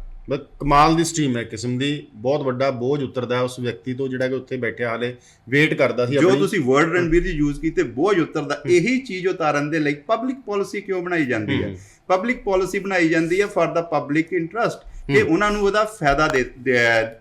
ਕਮਾਲ ਦੀ ਸਟਰੀਮ ਹੈ, ਕਿਸਮ ਦੀ ਬਹੁਤ ਵੱਡਾ ਬੋਝ ਉਤਰਦਾ ਉਸ ਵਿਅਕਤੀ ਤੋਂ ਜਿਹੜਾ ਕਿ ਉੱਥੇ ਬੈਠਿਆ ਹਾਲੇ ਵੇਟ ਕਰਦਾ ਸੀ। ਜੋ ਤੁਸੀਂ ਵਰਡ ਰਣਬੀਰ ਜੀ ਯੂਜ਼ ਕੀਤੇ, ਬੋਝ ਉਤਰਦਾ, ਇਹੀ ਚੀਜ਼ ਉਤਾਰਨ ਦੇ ਲਈ ਪਬਲਿਕ ਪਾਲਿਸੀ ਕਿਉਂ ਬਣਾਈ ਜਾਂਦੀ ਹੈ? ਪਬਲਿਕ ਪਾਲਿਸੀ ਬਣਾਈ ਜਾਂਦੀ ਹੈ ਫਾਰ ਦਾ ਪਬਲਿਕ ਇੰਟਰਸਟ, ਕਿ ਉਹਨਾਂ ਨੂੰ ਉਹਦਾ ਫਾਇਦਾ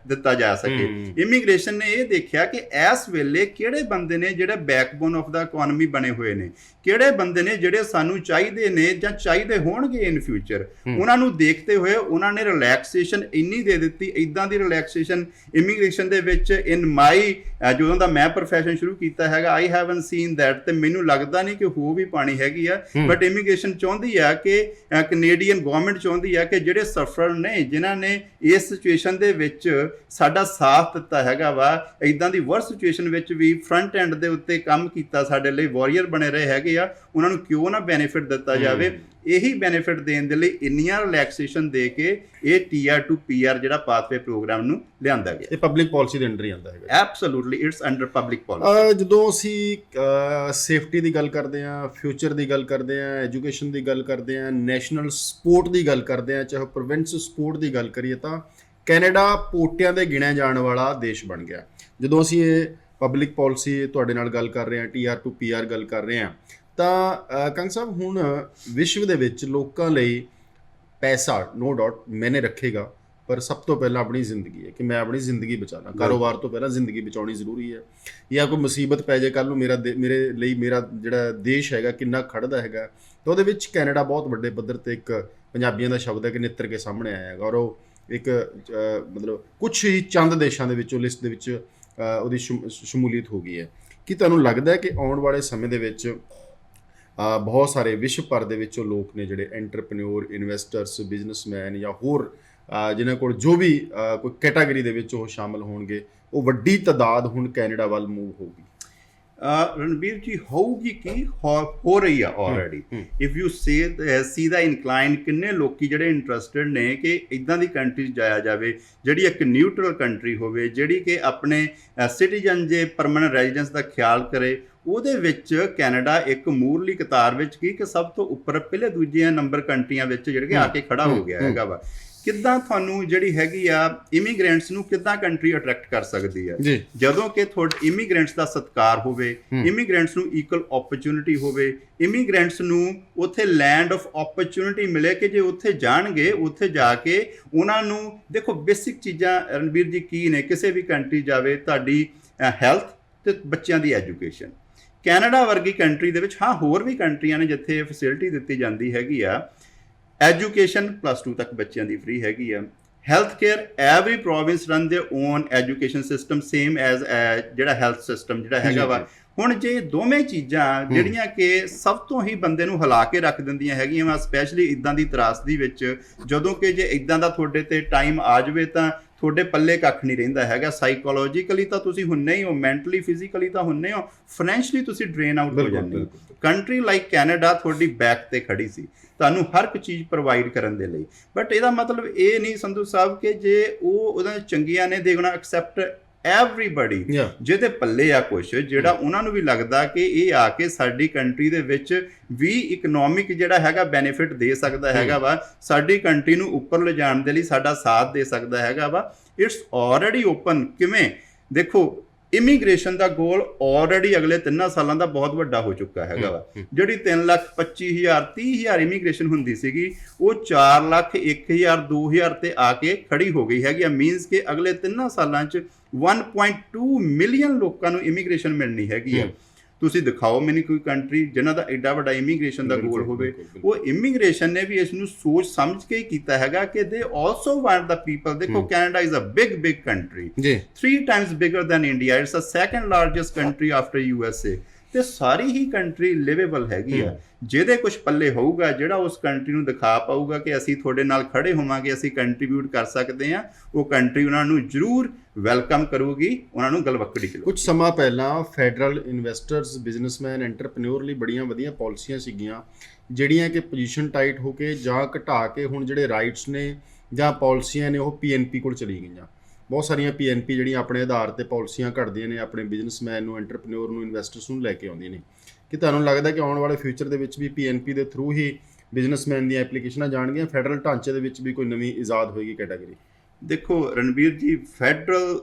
ਦਿੱਤਾ ਜਾ ਸਕੇ। ਇਮੀਗ੍ਰੇਸ਼ਨ ਨੇ ਇਹ ਦੇਖਿਆ ਕਿ ਇਸ ਵੇਲੇ ਕਿਹੜੇ ਬੰਦੇ ਨੇ ਜਿਹੜੇ ਬੈਕਬੋਨ ਆਫ ਦਾ ਇਕਨੋਮੀ ਬਣੇ ਹੋਏ ਨੇ, ਕਿਹੜੇ ਬੰਦੇ ਨੇ ਜਿਹੜੇ ਸਾਨੂੰ ਚਾਹੀਦੇ ਨੇ ਜਾਂ ਚਾਹੀਦੇ ਹੋਣਗੇ ਇਨ ਫਿਊਚਰ, ਉਹਨਾਂ ਨੂੰ ਦੇਖਦੇ ਹੋਏ ਉਹਨਾਂ ਨੇ ਰਿਲੈਕਸੇਸ਼ਨ ਇੰਨੀ ਦੇ ਦਿੱਤੀ, ਇਦਾਂ ਦੀ ਰਿਲੈਕਸੇਸ਼ਨ ਇਮੀਗ੍ਰੇਸ਼ਨ ਦੇ ਵਿੱਚ ਇਨ ਮਾਈ, ਜਦੋਂ ਦਾ ਮੈਂ ਪ੍ਰੋਫੈਸ਼ਨ ਸ਼ੁਰੂ ਕੀਤਾ ਹੈਗਾ, ਆਈ ਹੈਵਨਟ ਸੀਨ ਦੈਟ, ਤੇ ਮੈਨੂੰ ਲੱਗਦਾ ਨਹੀਂ ਕਿ ਹੋ ਵੀ ਪਾਣੀ ਹੈਗੀ ਆ, ਬਟ ਇਮੀਗ੍ਰੇਸ਼ਨ ਚਾਹੁੰਦੀ ਆ ਕਿ ਕੈਨੇਡੀਅਨ ਗਵਰਨਮੈਂਟ ਚਾਹੁੰਦੀ ਆ ਕਿ ਜਿਹੜੇ ਸਫਰ ਨੇ, ਜਿਨ੍ਹਾਂ ਨੇ ਇਸ ਸਿਚੁਏਸ਼ਨ ਦੇ ਵਿੱਚ ਸਾਡਾ ਸਾਥ ਦਿੱਤਾ ਹੈਗਾ ਵਾ, ਇਦਾਂ ਦੀ ਵਰਸ ਸਿਚੁਏਸ਼ਨ ਵਿੱਚ ਵੀ ਫਰੰਟ ਐਂਡ ਦੇ ਉੱਤੇ ਕੰਮ ਕੀਤਾ, ਸਾਡੇ ਲਈ ਵਾਰੀਅਰ ਬਣੇ ਰਹੇ ਹੈਗੇ ਆ, ਉਹਨਾਂ ਨੂੰ ਕਿਉਂ ਨਾ ਬੈਨੀਫਿਟ ਦਿੱਤਾ ਜਾਵੇ। ਇਹੀ ਬੈਨੀਫਿਟ ਦੇਣ ਦੇ ਲਈ ਇੰਨੀਆਂ ਰਿਲੈਕਸੇਸ਼ਨ ਦੇ ਕੇ ਇਹ TR to PR ਜਿਹੜਾ ਪਾਥਵੇ ਪ੍ਰੋਗਰਾਮ ਨੂੰ ਲਿਆਂਦਾ ਗਿਆ। ਇਹ ਪਬਲਿਕ ਪਾਲਿਸੀ ਦੇ ਅੰਡਰ ਹੀ ਆਉਂਦਾ ਹੈਗਾ। Absolutely it's under public policy. ਜਦੋਂ ਅਸੀਂ ਸੇਫਟੀ ਦੀ ਗੱਲ ਕਰਦੇ ਹਾਂ, ਫਿਊਚਰ ਦੀ ਗੱਲ ਕਰਦੇ ਹਾਂ, ਐਜੂਕੇਸ਼ਨ ਦੀ ਗੱਲ ਕਰਦੇ ਹਾਂ, ਨੈਸ਼ਨਲ ਸਪੋਰਟ ਦੀ ਗੱਲ ਕਰਦੇ ਹਾਂ, ਚਾਹੇ ਪ੍ਰੋਵਿੰਸ ਸਪੋਰਟ ਦੀ ਗੱਲ ਕਰੀਏ, ਤਾਂ ਕੈਨੇਡਾ ਪੋਟਿਆਂ ਦੇ ਗਿਣਿਆ ਜਾਣ ਵਾਲਾ ਦੇਸ਼ ਬਣ ਗਿਆ। ਜਦੋਂ ਅਸੀਂ ਇਹ ਪਬਲਿਕ ਪਾਲਿਸੀ ਤੁਹਾਡੇ ਨਾਲ ਗੱਲ ਕਰ ਰਹੇ ਹਾਂ, TR to PR ਗੱਲ ਕਰ ਰਹੇ ਹਾਂ, ਤਾਂ ਕੰਗ ਸਾਹਿਬ ਹੁਣ ਵਿਸ਼ਵ ਦੇ ਵਿੱਚ ਲੋਕਾਂ ਲਈ ਪੈਸਾ ਨੋ ਡਾਊਟ ਮੈਨੇ ਰੱਖੇਗਾ, ਪਰ ਸਭ ਤੋਂ ਪਹਿਲਾਂ ਆਪਣੀ ਜ਼ਿੰਦਗੀ ਹੈ ਕਿ ਮੈਂ ਆਪਣੀ ਜ਼ਿੰਦਗੀ ਬਚਾਉਣਾ। ਕਾਰੋਬਾਰ ਤੋਂ ਪਹਿਲਾਂ ਜ਼ਿੰਦਗੀ ਬਚਾਉਣੀ ਜ਼ਰੂਰੀ ਹੈ। ਜਾਂ ਕੋਈ ਮੁਸੀਬਤ ਪੈ ਜਾਏ ਕੱਲ੍ਹ ਨੂੰ, ਮੇਰੇ ਲਈ ਮੇਰਾ ਜਿਹੜਾ ਦੇਸ਼ ਹੈਗਾ ਕਿੰਨਾ ਖੜਦਾ ਹੈਗਾ, ਤਾਂ ਉਹਦੇ ਵਿੱਚ ਕੈਨੇਡਾ ਬਹੁਤ ਵੱਡੇ ਪੱਧਰ 'ਤੇ ਇੱਕ ਪੰਜਾਬੀਆਂ ਦਾ ਸ਼ਬਦ ਹੈ ਕਿ ਨਿੱਤਰ ਕੇ ਸਾਹਮਣੇ ਆਇਆ ਹੈਗਾ, ਔਰ ਉਹ ਇੱਕ ਮਤਲਬ ਕੁਛ ਹੀ ਚੰਦ ਦੇਸ਼ਾਂ ਦੇ ਵਿੱਚੋਂ ਲਿਸਟ ਦੇ ਵਿੱਚ ਉਹਦੀ ਸ਼ਮੂਲੀਅਤ ਹੋ ਗਈ ਹੈ। ਕੀ ਤੁਹਾਨੂੰ ਲੱਗਦਾ ਹੈ ਕਿ ਆਉਣ ਵਾਲੇ ਸਮੇਂ ਦੇ ਵਿੱਚ ਬਹੁਤ ਸਾਰੇ ਵਿਸ਼ਵ ਭਰ ਦੇ ਵਿੱਚੋਂ ਲੋਕ ਨੇ ਜਿਹੜੇ ਐਂਟਰਪ੍ਰੈਨਿਓਰ, ਇਨਵੈਸਟਰਸ, ਬਿਜ਼ਨਸਮੈਨ ਜਾਂ ਹੋਰ ਜਿਨ੍ਹਾਂ ਕੋਲ ਜੋ ਵੀ ਕੋਈ ਕੈਟਾਗਰੀ ਦੇ ਵਿੱਚ ਉਹ ਸ਼ਾਮਲ ਹੋਣਗੇ, ਉਹ ਵੱਡੀ ਤਾਦਾਦ ਹੁਣ ਕੈਨੇਡਾ ਵੱਲ ਮੂਵ ਹੋਊਗੀ? ਰਣਬੀਰ ਜੀ, ਹੋਊਗੀ ਕੀ ਹੋ ਰਹੀ ਆ already. If you C the incline, ਕਿੰਨੇ ਲੋਕੀ ਜਿਹੜੇ ਇੰਟਰਸਟਿਡ ਨੇ ਕਿ ਇਦਾਂ ਦੀ ਕੰਟਰੀ 'ਚ ਜਾਇਆ ਜਾਵੇ ਜਿਹੜੀ ਇੱਕ ਨਿਊਟਰਲ ਕੰਟਰੀ ਹੋਵੇ, ਜਿਹੜੀ ਕਿ ਆਪਣੇ ਸਿਟੀਜ਼ਨ ਜੇ ਪਰਮਾਨੈਂਟ ਰੈਜ਼ੀਡੈਂਸ ਦਾ ਖਿਆਲ ਕਰੇ। ਉਹਦੇ ਵਿੱਚ ਕੈਨੇਡਾ ਇੱਕ ਮੂਰਲੀ ਕਤਾਰ ਵਿੱਚ ਕਿ ਸਭ ਤੋਂ ਉੱਪਰ ਪਹਿਲੇ ਦੂਜੇ ਨੰਬਰ ਕੰਟਰੀਆਂ ਵਿੱਚ ਜਿਹੜੇ ਆ ਕੇ ਖੜਾ ਹੋ ਗਿਆ ਹੈਗਾ ਵਾ। ਕਿੱਦਾਂ ਤੁਹਾਨੂੰ ਜਿਹੜੀ ਹੈਗੀ ਆ ਇਮੀਗ੍ਰੈਂਟਸ ਨੂੰ ਕਿੱਦਾਂ ਕੰਟਰੀ ਅਟਰੈਕਟ ਕਰ ਸਕਦੀ ਆ? ਜਦੋਂ ਕਿ ਤੁਹਾਡੇ ਇਮੀਗ੍ਰੈਂਟਸ ਦਾ ਸਤਿਕਾਰ ਹੋਵੇ, ਇਮੀਗ੍ਰੈਂਟਸ ਨੂੰ ਇਕੁਅਲ ਓਪਰਚੁਨਿਟੀ ਹੋਵੇ, ਇਮੀਗ੍ਰੈਂਟਸ ਨੂੰ ਉੱਥੇ ਲੈਂਡ ਆਫ ਓਪਰਚੁਨਿਟੀ ਮਿਲੇ ਕਿ ਜੇ ਉੱਥੇ ਜਾਣਗੇ, ਉੱਥੇ ਜਾ ਕੇ ਉਹਨਾਂ ਨੂੰ ਦੇਖੋ ਬੇਸਿਕ ਚੀਜ਼ਾਂ ਰਣਬੀਰ ਜੀ ਕੀ ਨੇ, ਕਿਸੇ ਵੀ ਕੰਟਰੀ ਜਾਵੇ, ਤੁਹਾਡੀ ਹੈਲਥ ਤੇ ਬੱਚਿਆਂ ਦੀ ਐਜੂਕੇਸ਼ਨ। ਕੈਨੇਡਾ ਵਰਗੀ ਕੰਟਰੀ ਦੇ ਵਿੱਚ, ਹਾਂ ਹੋਰ ਵੀ ਕੰਟਰੀਆਂ ਨੇ ਜਿੱਥੇ ਫੈਸਿਲਿਟੀ ਦਿੱਤੀ ਜਾਂਦੀ ਹੈਗੀ ਆ, ਐਜੂਕੇਸ਼ਨ +2 ਤੱਕ ਬੱਚਿਆਂ ਦੀ ਫ੍ਰੀ ਹੈਗੀ ਆ। Health care, every province run their own education system, same as ਜਿਹੜਾ ਹੈਲਥ ਸਿਸਟਮ ਜਿਹੜਾ ਹੈਗਾ ਵਾ। ਹੁਣ ਜੇ ਦੋਵੇਂ ਚੀਜ਼ਾਂ ਜਿਹੜੀਆਂ ਕਿ ਸਭ ਤੋਂ ਹੀ ਬੰਦੇ ਨੂੰ ਹਿਲਾ ਕੇ ਰੱਖ ਦਿੰਦੀਆਂ ਹੈਗੀਆਂ ਵਾ, ਸਪੈਸ਼ਲੀ ਇਦਾਂ ਦੀ ਤਰਾਸਦੀ ਵਿੱਚ, ਜਦੋਂ ਕਿ ਜੇ ਇਦਾਂ ਦਾ ਤੁਹਾਡੇ ਤੇ ਟਾਈਮ ਆ ਜਾਵੇ ਤਾਂ ਤੁਹਾਡੇ ਪੱਲੇ ਕੱਖ ਨਹੀਂ ਰਹਿੰਦਾ ਹੈਗਾ। ਸਾਈਕੋਲੋਜੀਕਲੀ ਤਾਂ ਤੁਸੀਂ ਹੁੰਨੇ ਹੀ ਹੋ, ਮੈਂਟਲੀ ਫਿਜ਼ੀਕਲੀ ਤਾਂ ਹੁੰਨੇ ਹੋ, ਫਾਈਨੈਂਸ਼ੀਅਲੀ ਤੁਸੀਂ ਡਰੇਨ ਆਊਟ ਹੋ ਜਾਂਦੇ ਹੋ। ਕੰਟਰੀ ਲਾਈਕ ਕੈਨੇਡਾ ਤੁਹਾਡੀ ਬੈਕ ਤੇ ਖੜੀ ਸੀ ਤੁਹਾਨੂੰ ਹਰ ਇੱਕ ਚੀਜ਼ ਪ੍ਰੋਵਾਈਡ ਕਰਨ ਦੇ ਲਈ। ਬਟ ਇਹਦਾ ਮਤਲਬ ਇਹ ਨਹੀਂ ਸੰਧੂ ਸਾਹਿਬ ਕਿ ਜੇ ਉਹਦਾ ਚੰਗੀਆਂ ਨੇ, ਦੇ ਗੋਣਾ ਐਕਸੈਪਟ ਐਵਰੀਬਾਡੀ ਜਿਹਦੇ ਪੱਲੇ ਆ ਕੁਛ ਜਿਹੜਾ ਉਹਨਾਂ ਨੂੰ ਵੀ ਲੱਗਦਾ ਕਿ ਇਹ ਆ ਕੇ ਸਾਡੀ ਕੰਟਰੀ ਦੇ ਵਿੱਚ ਵੀ ਇਕਨੋਮਿਕ ਜਿਹੜਾ ਹੈਗਾ ਬੈਨੀਫਿਟ ਦੇ ਸਕਦਾ ਹੈਗਾ ਵਾ, ਸਾਡੀ ਕੰਟਰੀ ਨੂੰ ਉੱਪਰ ਲਿਜਾਣ ਦੇ ਲਈ ਸਾਡਾ ਸਾਥ ਦੇ ਸਕਦਾ ਹੈਗਾ ਵਾ, ਇਟਸ ਆਲਰੇਡੀ ਓਪਨ। ਕਿਵੇਂ ਦੇਖੋ, ਇਮੀਗ੍ਰੇਸ਼ਨ ਦਾ ਗੋਲ ਆਲਰੇਡੀ ਅਗਲੇ 3 ਸਾਲਾਂ ਦਾ ਬਹੁਤ ਵੱਡਾ ਹੋ ਚੁੱਕਾ ਹੈਗਾ ਵਾ। ਜਿਹੜੀ 3,25,000 30,000 ਇਮੀਗ੍ਰੇਸ਼ਨ ਹੁੰਦੀ ਸੀਗੀ ਉਹ 4 ਲੱਖ 1,000 2,000 ਤੇ ਆ ਕੇ ਖੜੀ ਹੋ ਗਈ ਹੈਗੀ ਆ। ਮੀਨਸ ਕਿ ਅਗਲੇ 3 ਸਾਲਾਂ 'ਚ 1.2 ਮਿਲੀਅਨ ਲੋਕਾਂ ਨੂੰ ਇਮੀਗ੍ਰੇਸ਼ਨ ਮਿਲਣੀ ਹੈਗੀ ਆ। ਤੁਸੀਂ ਦਿਖਾਓ ਮੈਨੂੰ ਕੋਈ ਕੰਟਰੀ ਜਿਨ੍ਹਾਂ ਦਾ ਐਡਾ ਵੱਡਾ ਇਮੀਗ੍ਰੇਸ਼ਨ ਦਾ ਗੋਲ ਹੋਵੇ। ਉਹ ਇਮੀਗ੍ਰੇਸ਼ਨ ਨੇ ਵੀ ਇਸ ਨੂੰ ਸੋਚ ਸਮਝ ਕੇ ਹੀ ਕੀਤਾ ਹੈਗਾ ਕਿ they also want the people. ਦੇਖੋ Canada is a big country, 3 times bigger than India, it's a second largest country after USA, ਤੇ ਸਾਰੀ ਹੀ ਕੰਟਰੀ ਲਿਵੇਬਲ ਹੈਗੀ ਆ। ਜਿਹਦੇ ਕੁਝ ਪੱਲੇ ਹੋਊਗਾ, ਜਿਹੜਾ ਉਸ ਕੰਟਰੀ ਨੂੰ ਦਿਖਾ ਪਾਊਗਾ ਕਿ ਅਸੀਂ ਤੁਹਾਡੇ ਨਾਲ ਖੜੇ ਹੋਵਾਂਗੇ, ਅਸੀਂ ਕੰਟਰੀਬਿਊਟ ਕਰ ਸਕਦੇ ਹਾਂ, ਉਹ ਕੰਟਰੀ ਉਹਨਾਂ ਨੂੰ ਜ਼ਰੂਰ ਵੈਲਕਮ ਕਰੂਗੀ, ਉਹਨਾਂ ਨੂੰ ਗਲਵੱਕੜੀ ਚਲੋ। ਕੁਝ ਸਮਾਂ ਪਹਿਲਾਂ ਫੈਡਰਲ ਇਨਵੈਸਟਰਸ, ਬਿਜ਼ਨਸਮੈਨ, ਐਂਟਰਪ੍ਰੈਨਿਓਰ ਲਈ ਬੜੀਆਂ ਵਧੀਆ ਪਾਲਿਸੀਆਂ ਸੀਗੀਆਂ ਜਿਹੜੀਆਂ ਕਿ ਪੋਜੀਸ਼ਨ ਟਾਈਟ ਹੋ ਕੇ ਜਾਂ ਘਟਾ ਕੇ ਹੁਣ ਜਿਹੜੇ ਰਾਈਟਸ ਨੇ ਜਾਂ ਪਾਲਿਸੀਆਂ ਨੇ ਉਹ PNP ਕੋਲ ਚਲੀ ਗਈਆਂ। ਬਹੁਤ ਸਾਰੀਆਂ PNP ਜਿਹੜੀਆਂ ਆਪਣੇ ਆਧਾਰ ਤੇ ਪਾਲਿਸੀਆਂ ਘੜਦੀਆਂ ਨੇ, ਆਪਣੇ ਬਿਜ਼ਨਸਮੈਨ ਨੂੰ, ਐਂਟਰਪ੍ਰੈਨਿਓਰ ਨੂੰ, ਇਨਵੈਸਟਰਸ ਨੂੰ ਲੈ ਕੇ ਆਉਂਦੀਆਂ ਨੇ। ਕਿ ਤੁਹਾਨੂੰ ਲੱਗਦਾ ਕਿ ਆਉਣ ਵਾਲੇ ਫਿਊਚਰ ਦੇ ਵਿੱਚ ਵੀ PNP ਦੇ ਥਰੂ ਹੀ ਬਿਜ਼ਨਸਮੈਨ ਦੀਆਂ ਐਪਲੀਕੇਸ਼ਨਾਂ ਜਾਣਗੀਆਂ, ਫੈਡਰਲ ਢਾਂਚੇ ਦੇ ਵਿੱਚ ਵੀ ਕੋਈ ਨਵੀਂ ਇਜਾਦ ਹੋਏਗੀ ਕੈਟਾਗਰੀ? ਦੇਖੋ ਰਣਵੀਰ ਜੀ, ਫੈਡਰਲ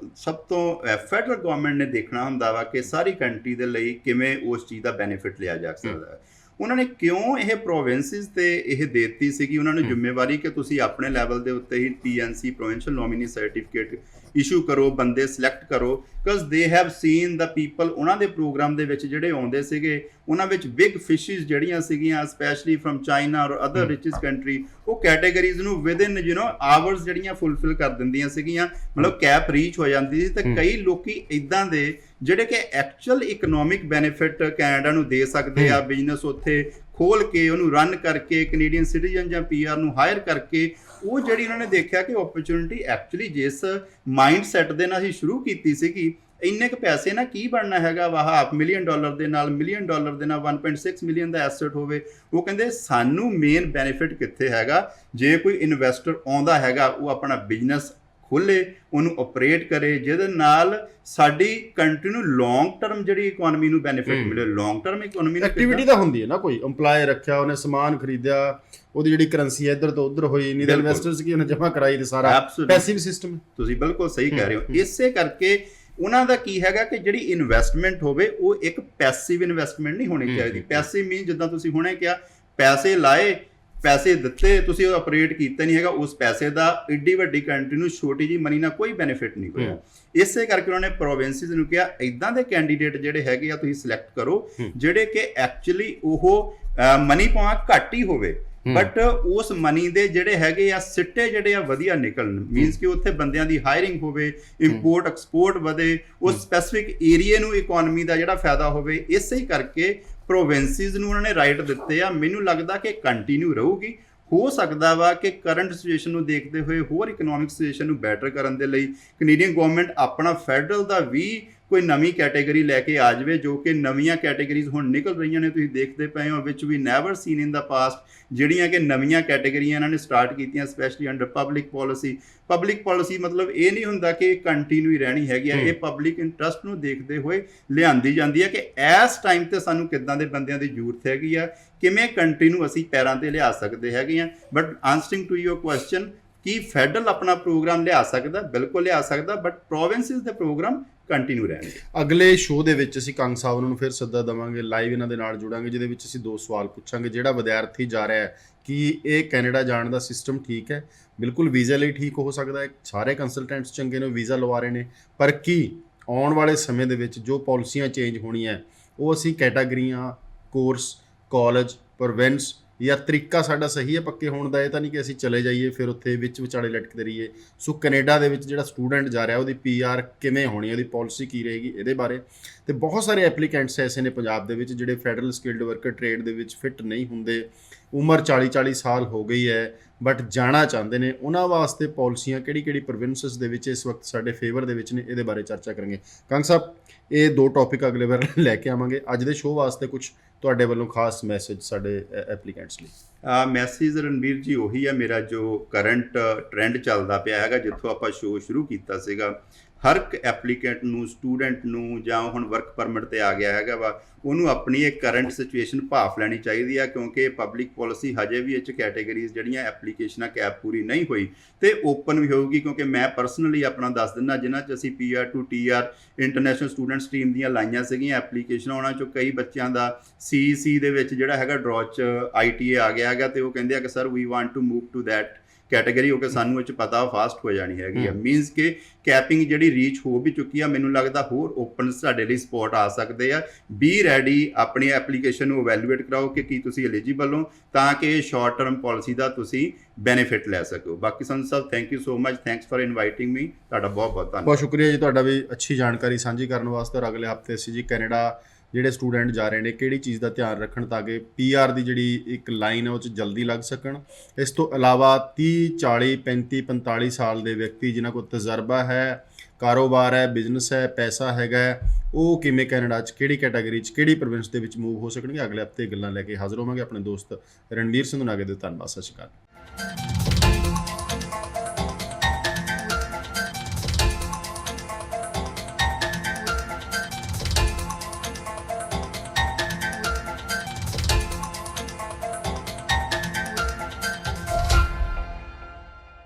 ਗਵਰਨਮੈਂਟ ਨੇ ਦੇਖਣਾ ਹੁੰਦਾ ਵਾ ਕਿ ਸਾਰੀ ਕੰਟਰੀ ਦੇ ਲਈ ਕਿਵੇਂ ਉਸ ਚੀਜ਼ ਦਾ ਬੈਨੀਫਿਟ ਲਿਆ ਜਾ ਸਕਦਾ ਹੈ। ਉਹਨਾਂ ਨੇ ਕਿਉਂ ਇਹ ਪ੍ਰੋਵਿੰਸਿਸ ਤੇ ਇਹ ਦੇ ਦਿੱਤੀ ਸੀਗੀ ਉਹਨਾਂ ਨੂੰ ਜ਼ਿੰਮੇਵਾਰੀ ਕਿ ਤੁਸੀਂ ਆਪਣੇ ਲੈਵਲ ਦੇ ਉੱਤੇ ਹੀ PNC provincial nominee certificate issue ਕਰੋ, ਬੰਦੇ ਸਿਲੈਕਟ ਕਰੋ, because they have seen the people. ਉਹਨਾਂ ਦੇ ਪ੍ਰੋਗਰਾਮ ਦੇ ਵਿੱਚ ਜਿਹੜੇ ਆਉਂਦੇ ਸੀਗੇ ਉਹਨਾਂ ਵਿੱਚ ਬਿਗ ਫਿਸ਼ਿਸ ਜਿਹੜੀਆਂ ਸੀਗੀਆਂ ਸਪੈਸ਼ਲੀ ਫਰਮ ਚਾਈਨਾ ਔਰ ਅਦਰ ਰਿਚੈਸਟ ਕੰਟਰੀ, ਉਹ ਕੈਟੇਗਰੀਜ਼ ਨੂੰ ਵਿਦਿਨ ਆਵਰਸ ਜਿਹੜੀਆਂ ਫੁੱਲਫਿਲ ਕਰ ਦਿੰਦੀਆਂ ਸੀਗੀਆਂ, ਮਤਲਬ ਕੈਪ ਰੀਚ ਹੋ ਜਾਂਦੀ ਸੀ। ਤੇ ਕਈ ਲੋਕੀ ਇਦਾਂ ਦੇ ਜਿਹੜੇ ਕਿ ਐਕਚੁਅਲ ਇਕਨੋਮਿਕ ਬੈਨੀਫਿਟ ਕੈਨੇਡਾ ਨੂੰ ਦੇ ਸਕਦੇ ਆ, ਬਿਜ਼ਨਸ ਉੱਥੇ ਖੋਲ ਕੇ ਉਹਨੂੰ ਰਨ ਕਰਕੇ ਕੈਨੇਡੀਅਨ ਸਿਟੀਜ਼ਨ ਜਾਂ PR ਨੂੰ ਹਾਇਰ ਕਰਕੇ, ਉਹ ਜਿਹੜੀ ਉਹਨਾਂ ਨੇ ਦੇਖਿਆ ਕਿ ਓਪਰਚੁਨਿਟੀ ਐਕਚੁਅਲੀ ਜਿਸ ਮਾਈਂਡ ਸੈਟ ਦੇ ਨਾਲ ਹੀ ਸ਼ੁਰੂ ਕੀਤੀ ਸੀਗੀ, ਇੰਨੇ ਕੁ ਪੈਸੇ ਨਾਲ ਕੀ ਬਣਨਾ ਹੈਗਾ ਵਾ, $500,000 ਦੇ ਨਾਲ, $1 ਮਿਲੀਅਨ ਦੇ ਨਾਲ 1.6 ਮਿਲੀਅਨ ਦਾ ਐਸੈਟ ਹੋਵੇ। ਉਹ ਕਹਿੰਦੇ ਸਾਨੂੰ ਮੇਨ ਬੈਨੀਫਿਟ ਕਿੱਥੇ ਹੈਗਾ, ਜੇ ਕੋਈ ਇਨਵੈਸਟਰ ਆਉਂਦਾ ਹੈਗਾ ਉਹ ਆਪਣਾ ਬਿਜ਼ਨਸ ਖੋਲੇ, ਉਹਨੂੰ ਆਪਰੇਟ ਕਰੇ, ਜਿਹਦੇ ਨਾਲ ਸਾਡੀ ਕੰਟਰੀ ਨੂੰ ਲੌਂਗ ਟਰਮ ਜਿਹੜੀ ਇਕਨੋਮੀ ਨੂੰ ਬੈਨੀਫਿਟ ਮਿਲੇ। ਲੌਂਗ ਟਰਮ ਇਕਨੋਮੀ ਨੂੰ ਐਕਟੀਵਿਟੀ ਤਾਂ ਹੁੰਦੀ ਹੈ ਨਾ, ਕੋਈ EMPLOYE ਰੱਖਿਆ, ਉਹਨੇ ਸਮਾਨ ਖਰੀਦਿਆ, ਉਹਦੀ ਜਿਹੜੀ ਕਰੰਸੀ ਹੈ ਇੱਧਰ ਤੋਂ ਉੱਧਰ ਹੋਈ, ਨਹੀਂ ਤਾਂ ਇਨਵੈਸਟਰਸ ਕੀ ਉਹਨੇ ਜਮ੍ਹਾਂ ਕਰਾਈ, ਤੇ ਸਾਰਾ ਪੈਸਿਵ ਸਿਸਟਮ। ਤੁਸੀਂ ਬਿਲਕੁਲ ਸਹੀ ਕਹਿ ਰਹੇ ਹੋ। ਇਸੇ ਕਰਕੇ ਉਹਨਾਂ ਦਾ ਕੀ ਹੈਗਾ ਕਿ ਜਿਹੜੀ ਇਨਵੈਸਟਮੈਂਟ ਹੋਵੇ ਉਹ ਇੱਕ ਪੈਸਿਵ ਇਨਵੈਸਟਮੈਂਟ ਨਹੀਂ ਹੋਣੀ ਚਾਹੀਦੀ। ਪੈਸਿਵ ਮੀਨ ਜਿੱਦਾਂ ਤੁਸੀਂ ਹੁਣੇ ਕਿਹਾ, ਪੈਸੇ ਲਾਏ, ਪੈਸੇ ਦਿੱਤੇ, ਤੁਸੀਂ ਉਹ ਆਪਰੇਟ ਕੀਤਾ ਨਹੀਂ ਹੈਗਾ, ਉਸ ਪੈਸੇ ਦਾ ਏਡੀ ਵੱਡੀ ਕੰਟਰੀ ਨੂੰ ਛੋਟੀ ਜਿਹੀ ਮਨੀ ਨਾਲ ਕੋਈ ਬੈਨੀਫਿਟ ਨਹੀਂ ਹੋਇਆ। ਇਸੇ ਕਰਕੇ ਉਹਨਾਂ ਨੇ ਪ੍ਰੋਵਿੰਸਿਸ ਨੂੰ ਕਿਹਾ ਇਦਾਂ ਦੇ ਕੈਂਡੀਡੇਟ ਜਿਹੜੇ ਹੈਗੇ ਆ ਤੁਸੀਂ ਸਿਲੈਕਟ ਕਰੋ, ਜਿਹੜੇ ਕਿ ਐਕਚੁਅਲੀ ਉਹ ਮਨੀ ਭਾਵੇਂ ਘੱਟ ਹੀ ਹੋਵੇ ਬਟ ਉਸ ਮਨੀ ਦੇ ਜਿਹੜੇ ਹੈਗੇ ਆ ਸਿੱਟੇ ਜਿਹੜੇ ਆ ਵਧੀਆ ਨਿਕਲਣ। ਮੀਨਸ ਕਿ ਉੱਥੇ ਬੰਦਿਆਂ ਦੀ ਹਾਇਰਿੰਗ ਹੋਵੇ, ਇੰਪੋਰਟ ਐਕਸਪੋਰਟ ਵਧੇ, ਉਸ ਸਪੈਸੀਫਿਕ ਏਰੀਏ ਨੂੰ ਇਕਨੋਮੀ ਦਾ ਜਿਹੜਾ ਫਾਇਦਾ ਹੋਵੇ। ਇਸੇ ਹੀ ਕਰਕੇ ਪ੍ਰੋਵਿੰਸਿਸ ਨੂੰ ਉਹਨਾਂ ਨੇ ਰਾਈਟ ਦਿੱਤੇ ਆ। ਮੈਨੂੰ ਲੱਗਦਾ ਕਿ ਕੰਟੀਨਿਊ ਰਹੂਗੀ। ਹੋ ਸਕਦਾ ਵਾ ਕਿ ਕਰੰਟ ਸਿਚੁਏਸ਼ਨ ਨੂੰ ਦੇਖਦੇ ਹੋਏ ਹੋਰ ਇਕਨੋਮਿਕ ਸਿਚੁਏਸ਼ਨ ਨੂੰ ਬੈਟਰ ਕਰਨ ਦੇ ਲਈ ਕੈਨੇਡੀਅਨ ਗਵਰਨਮੈਂਟ ਆਪਣਾ ਫੈਡਰਲ ਦਾ ਵੀ ਕੋਈ ਨਵੀਂ ਕੈਟੇਗਰੀ ਲੈ ਕੇ ਆ ਜਾਵੇ, ਜੋ ਕਿ ਨਵੀਆਂ ਕੈਟੇਗਰੀਜ਼ ਹੁਣ ਨਿਕਲ ਰਹੀਆਂ ਨੇ, ਤੁਸੀਂ ਦੇਖਦੇ ਪਏ ਹੋ, which we never seen in the past, ਜਿਹੜੀਆਂ ਕਿ ਨਵੀਆਂ ਕੈਟੇਗਰੀਆਂ ਇਹਨਾਂ ਨੇ ਸਟਾਰਟ ਕੀਤੀਆਂ specially under public policy. Public policy ਮਤਲਬ ਇਹ ਨਹੀਂ ਹੁੰਦਾ ਕਿ ਕੰਟੀਨਿਊ ਹੀ ਰਹਿਣੀ ਹੈਗੀ ਆ, ਇਹ ਪਬਲਿਕ ਇੰਟਰਸਟ ਨੂੰ ਦੇਖਦੇ ਹੋਏ ਲਿਆਂਦੀ ਜਾਂਦੀ ਹੈ ਕਿ ਇਸ ਟਾਈਮ ਤੇ ਸਾਨੂੰ ਕਿੱਦਾਂ ਦੇ ਬੰਦਿਆਂ ਦੀ ਜ਼ਰੂਰਤ ਹੈਗੀ ਆ, ਕਿਵੇਂ ਕੰਟਰੀ ਨੂੰ ਅਸੀਂ ਪੈਰਾਂ ਤੇ ਲਿਆ ਸਕਦੇ ਹੈਗੇ ਆ। But answering to your question, ਕੀ ਫੈਡਰਲ ਆਪਣਾ ਪ੍ਰੋਗਰਾਮ ਲਿਆ ਸਕਦਾ? ਬਿਲਕੁਲ ਲਿਆ ਸਕਦਾ, ਬਟ ਪ੍ਰੋਵਿੰਸਿਸ ਦੇ ਪ੍ਰੋਗਰਾਮ ਕੰਟੀਨਿਊ ਰਹਿਣਗੇ। ਅਗਲੇ ਸ਼ੋਅ ਦੇ ਵਿੱਚ ਅਸੀਂ ਕੰਗ ਸਾਹਿਬ ਨੂੰ ਫਿਰ ਸੱਦਾ ਦੇਵਾਂਗੇ, ਲਾਈਵ ਇਹਨਾਂ ਦੇ ਨਾਲ ਜੁੜਾਂਗੇ, ਜਿਹਦੇ ਵਿੱਚ ਅਸੀਂ 2 ਸਵਾਲ ਪੁੱਛਾਂਗੇ। ਜਿਹੜਾ ਵਿਦਿਆਰਥੀ ਜਾ ਰਿਹਾ ਹੈ ਕਿ ਇਹ ਕੈਨੇਡਾ ਜਾਣ ਦਾ ਸਿਸਟਮ ਠੀਕ ਹੈ? ਬਿਲਕੁਲ ਵੀਜ਼ਾ ਲਈ ਠੀਕ ਹੋ ਸਕਦਾ ਹੈ, ਸਾਰੇ ਕੰਸਲਟੈਂਟਸ ਚੰਗੇ ਨੇ, ਵੀਜ਼ਾ ਲਵਾ ਰਹੇ ਨੇ, ਪਰ ਕੀ ਆਉਣ ਵਾਲੇ ਸਮੇਂ ਦੇ ਵਿੱਚ ਜੋ ਪਾਲਿਸੀਆਂ ਚੇਂਜ ਹੋਣੀਆਂ ਉਹ ਅਸੀਂ ਕੈਟਾਗਰੀਆਂ, ਕੋਰਸ, ਕਾਲਜ, ਪ੍ਰੋਵਿੰਸ ਜਾਂ ਤਰੀਕਾ ਸਾਡਾ ਸਹੀ ਹੈ ਪੱਕੇ ਹੋਣ ਦਾ? ਇਹ ਤਾਂ ਨਹੀਂ ਕਿ ਅਸੀਂ ਚਲੇ ਜਾਈਏ ਫਿਰ ਉੱਥੇ ਵਿੱਚ ਵਿਚਾਲੇ ਲਟਕਦੇ ਰਹੀਏ। ਸੋ ਕੈਨੇਡਾ ਦੇ ਵਿੱਚ ਜਿਹੜਾ ਸਟੂਡੈਂਟ ਜਾ ਰਿਹਾ ਉਹਦੀ PR ਕਿਵੇਂ ਹੋਣੀ, ਉਹਦੀ ਪਾਲਿਸੀ ਕੀ ਰਹੇਗੀ, ਇਹਦੇ ਬਾਰੇ। ਤੇ ਬਹੁਤ ਸਾਰੇ ਐਪਲੀਕੈਂਟਸ ਐਸੇ ਨੇ ਪੰਜਾਬ ਦੇ ਵਿੱਚ ਜਿਹੜੇ ਫੈਡਰਲ ਸਕਿਲਡ ਵਰਕਰ ਟ੍ਰੇਡ ਦੇ ਵਿੱਚ ਫਿੱਟ ਨਹੀਂ ਹੁੰਦੇ, ਉਮਰ 40-40 ਸਾਲ ਹੋ ਗਈ ਹੈ ਬਟ ਜਾਣਾ ਚਾਹੁੰਦੇ ਨੇ, ਉਹਨਾਂ ਵਾਸਤੇ ਪਾਲਿਸੀਆਂ ਕਿਹੜੀ ਪ੍ਰੋਵਿੰਸਸ ਦੇ ਵਿੱਚ ਇਸ ਵਕਤ ਸਾਡੇ ਫੇਵਰ ਦੇ ਵਿੱਚ ਨੇ, ਇਹਦੇ ਬਾਰੇ ਚਰਚਾ ਕਰਾਂਗੇ। ਕੰਗ ਸਾਹਿਬ, ਇਹ 2 ਟੌਪਿਕ ਅਗਲੇ ਵਾਰ ਲੈ ਕੇ ਆਵਾਂਗੇ। ਅੱਜ ਦੇ ਸ਼ੋਅ ਵਾਸਤੇ ਕੁਝ ਤੁਹਾਡੇ ਵੱਲੋਂ ਖਾਸ ਮੈਸੇਜ ਸਾਡੇ ਐਪਲੀਕੈਂਟਸ ਲਈ? ਮੈਸੇਜ ਰਣਵੀਰ ਜੀ ਉਹੀ ਆ ਮੇਰਾ, ਜੋ ਕਰੰਟ ਟ੍ਰੈਂਡ ਚੱਲਦਾ ਪਿਆ ਹੈਗਾ, ਜਿੱਥੋਂ ਆਪਾਂ ਸ਼ੋਅ ਸ਼ੁਰੂ ਕੀਤਾ ਸੀਗਾ। ਹਰ ਇੱਕ ਐਪਲੀਕੈਂਟ ਨੂੰ, ਸਟੂਡੈਂਟ ਨੂੰ, ਜਾਂ ਹੁਣ ਵਰਕ ਪਰਮਿਟ ਤੇ ਆ ਗਿਆ ਹੈਗਾ ਵਾ, ਉਹਨੂੰ ਆਪਣੀ ਇੱਕ ਕਰੰਟ ਸਿਚੁਏਸ਼ਨ ਭਾਫ ਲੈਣੀ ਚਾਹੀਦੀ ਆ, ਕਿਉਂਕਿ ਪਬਲਿਕ ਪਾਲਿਸੀ ਹਜੇ ਵੀ ਇਹ 'ਚ ਕੈਟੇਗਰੀਜ਼ ਜਿਹੜੀਆਂ ਐਪਲੀਕੇਸ਼ਨਾਂ ਕੈਪ ਪੂਰੀ ਨਹੀਂ ਹੋਈ ਤੇ ਓਪਨ ਵੀ ਹੋਊਗੀ। ਕਿਉਂਕਿ ਮੈਂ ਪਰਸਨਲੀ ਆਪਣਾ ਦੱਸ ਦਿੰਦਾ, ਜਿਨ੍ਹਾਂ 'ਚ ਅਸੀਂ PR to TR international student stream ਦੀਆਂ ਲਾਈਆਂ ਸੀਗੀਆਂ ਐਪਲੀਕੇਸ਼ਨਾਂ, ਉਹਨਾਂ 'ਚੋਂ ਕਈ ਬੱਚਿਆਂ ਦਾ CEC ਦੇ ਵਿੱਚ ਜਿਹੜਾ ਹੈਗਾ ਡਰॉ 'ਚ ITA ਆ ਗਿਆ ਹੈਗਾ, ਤੇ ਉਹ ਕਹਿੰਦੇ ਆ ਕਿ sir we want to move to that category, ਹੋ ਕੇ ਸਾਨੂੰ ਇਹ 'ਚ ਪਤਾ ਫਾਸਟ ਹੋ ਜਾਣੀ ਹੈਗੀ ਆ। ਮੀਨਸ ਕਿ ਕੈਪਿੰਗ ਜਿਹੜੀ ਰੀਚ ਹੋ ਵੀ ਚੁੱਕੀ ਆ, ਮੈਨੂੰ ਲੱਗਦਾ ਹੋਰ ਓਪਨ ਸਾਡੇ ਲਈ ਸਪੋਟ ਆ ਸਕਦੇ ਆ। ਬੀ ਰੈਡੀ, ਆਪਣੀ ਐਪਲੀਕੇਸ਼ਨ ਨੂੰ ਇਵੈਲੂਏਟ ਕਰਾਓ ਕਿ ਕੀ ਤੁਸੀਂ ਐਲੀਜੀਬਲ ਹੋ, ਤਾਂ ਕਿ ਸ਼ਾਰਟ ਟਰਮ ਪਾਲਿਸੀ ਦਾ ਤੁਸੀਂ ਬੈਨੀਫਿਟ ਲੈ ਸਕੋ। ਬਾਕੀ ਸੰਤ ਸਾਹਿਬ, thank you so much, thanks for inviting ਮੀ। ਤੁਹਾਡਾ ਬਹੁਤ ਬਹੁਤ ਧੰਨਵਾਦ। ਬਹੁਤ ਸ਼ੁਕਰੀਆ ਜੀ ਤੁਹਾਡਾ ਵੀ ਅੱਛੀ ਜਾਣਕਾਰੀ ਸਾਂਝੀ ਕਰਨ ਵਾਸਤੇ। ਔਰ ਅਗਲੇ ਹਫਤੇ ਅਸੀਂ ਜੀ ਕੈਨੇਡਾ ਜਿਹੜੇ ਸਟੂਡੈਂਟ ਜਾ ਰਹੇ ਨੇ ਕਿਹੜੀ ਚੀਜ਼ ਦਾ ਧਿਆਨ ਰੱਖਣ ਤਾਂ ਕਿ PR ਦੀ ਜਿਹੜੀ ਇੱਕ ਲਾਈਨ ਹੈ ਉਹ 'ਚ ਜਲਦੀ ਲੱਗ ਸਕਣ। ਇਸ ਤੋਂ ਇਲਾਵਾ 30 40 35 45 ਸਾਲ ਦੇ ਵਿਅਕਤੀ ਜਿਨ੍ਹਾਂ ਕੋਲ ਤਜਰਬਾ ਹੈ, ਕਾਰੋਬਾਰ ਹੈ, ਬਿਜ਼ਨਸ ਹੈ, ਪੈਸਾ ਹੈਗਾ, ਉਹ ਕਿਵੇਂ ਕੈਨੇਡਾ 'ਚ ਕਿਹੜੀ ਕੈਟਾਗਰੀ 'ਚ ਕਿਹੜੀ ਪ੍ਰੋਵਿੰਸ ਦੇ ਵਿੱਚ ਮੂਵ ਹੋ ਸਕਣਗੇ। ਅਗਲੇ ਹਫਤੇ ਗੱਲਾਂ ਲੈ ਕੇ ਹਾਜ਼ਰ ਹੋਵਾਂਗੇ। ਆਪਣੇ ਦੋਸਤ ਰਣਵੀਰ ਸਿੰਘ ਨੂੰ ਅੱਗੇ ਦਿਓ। ਧੰਨਵਾਦ। ਸਤਿ ਸ਼੍ਰੀ ਅਕਾਲ।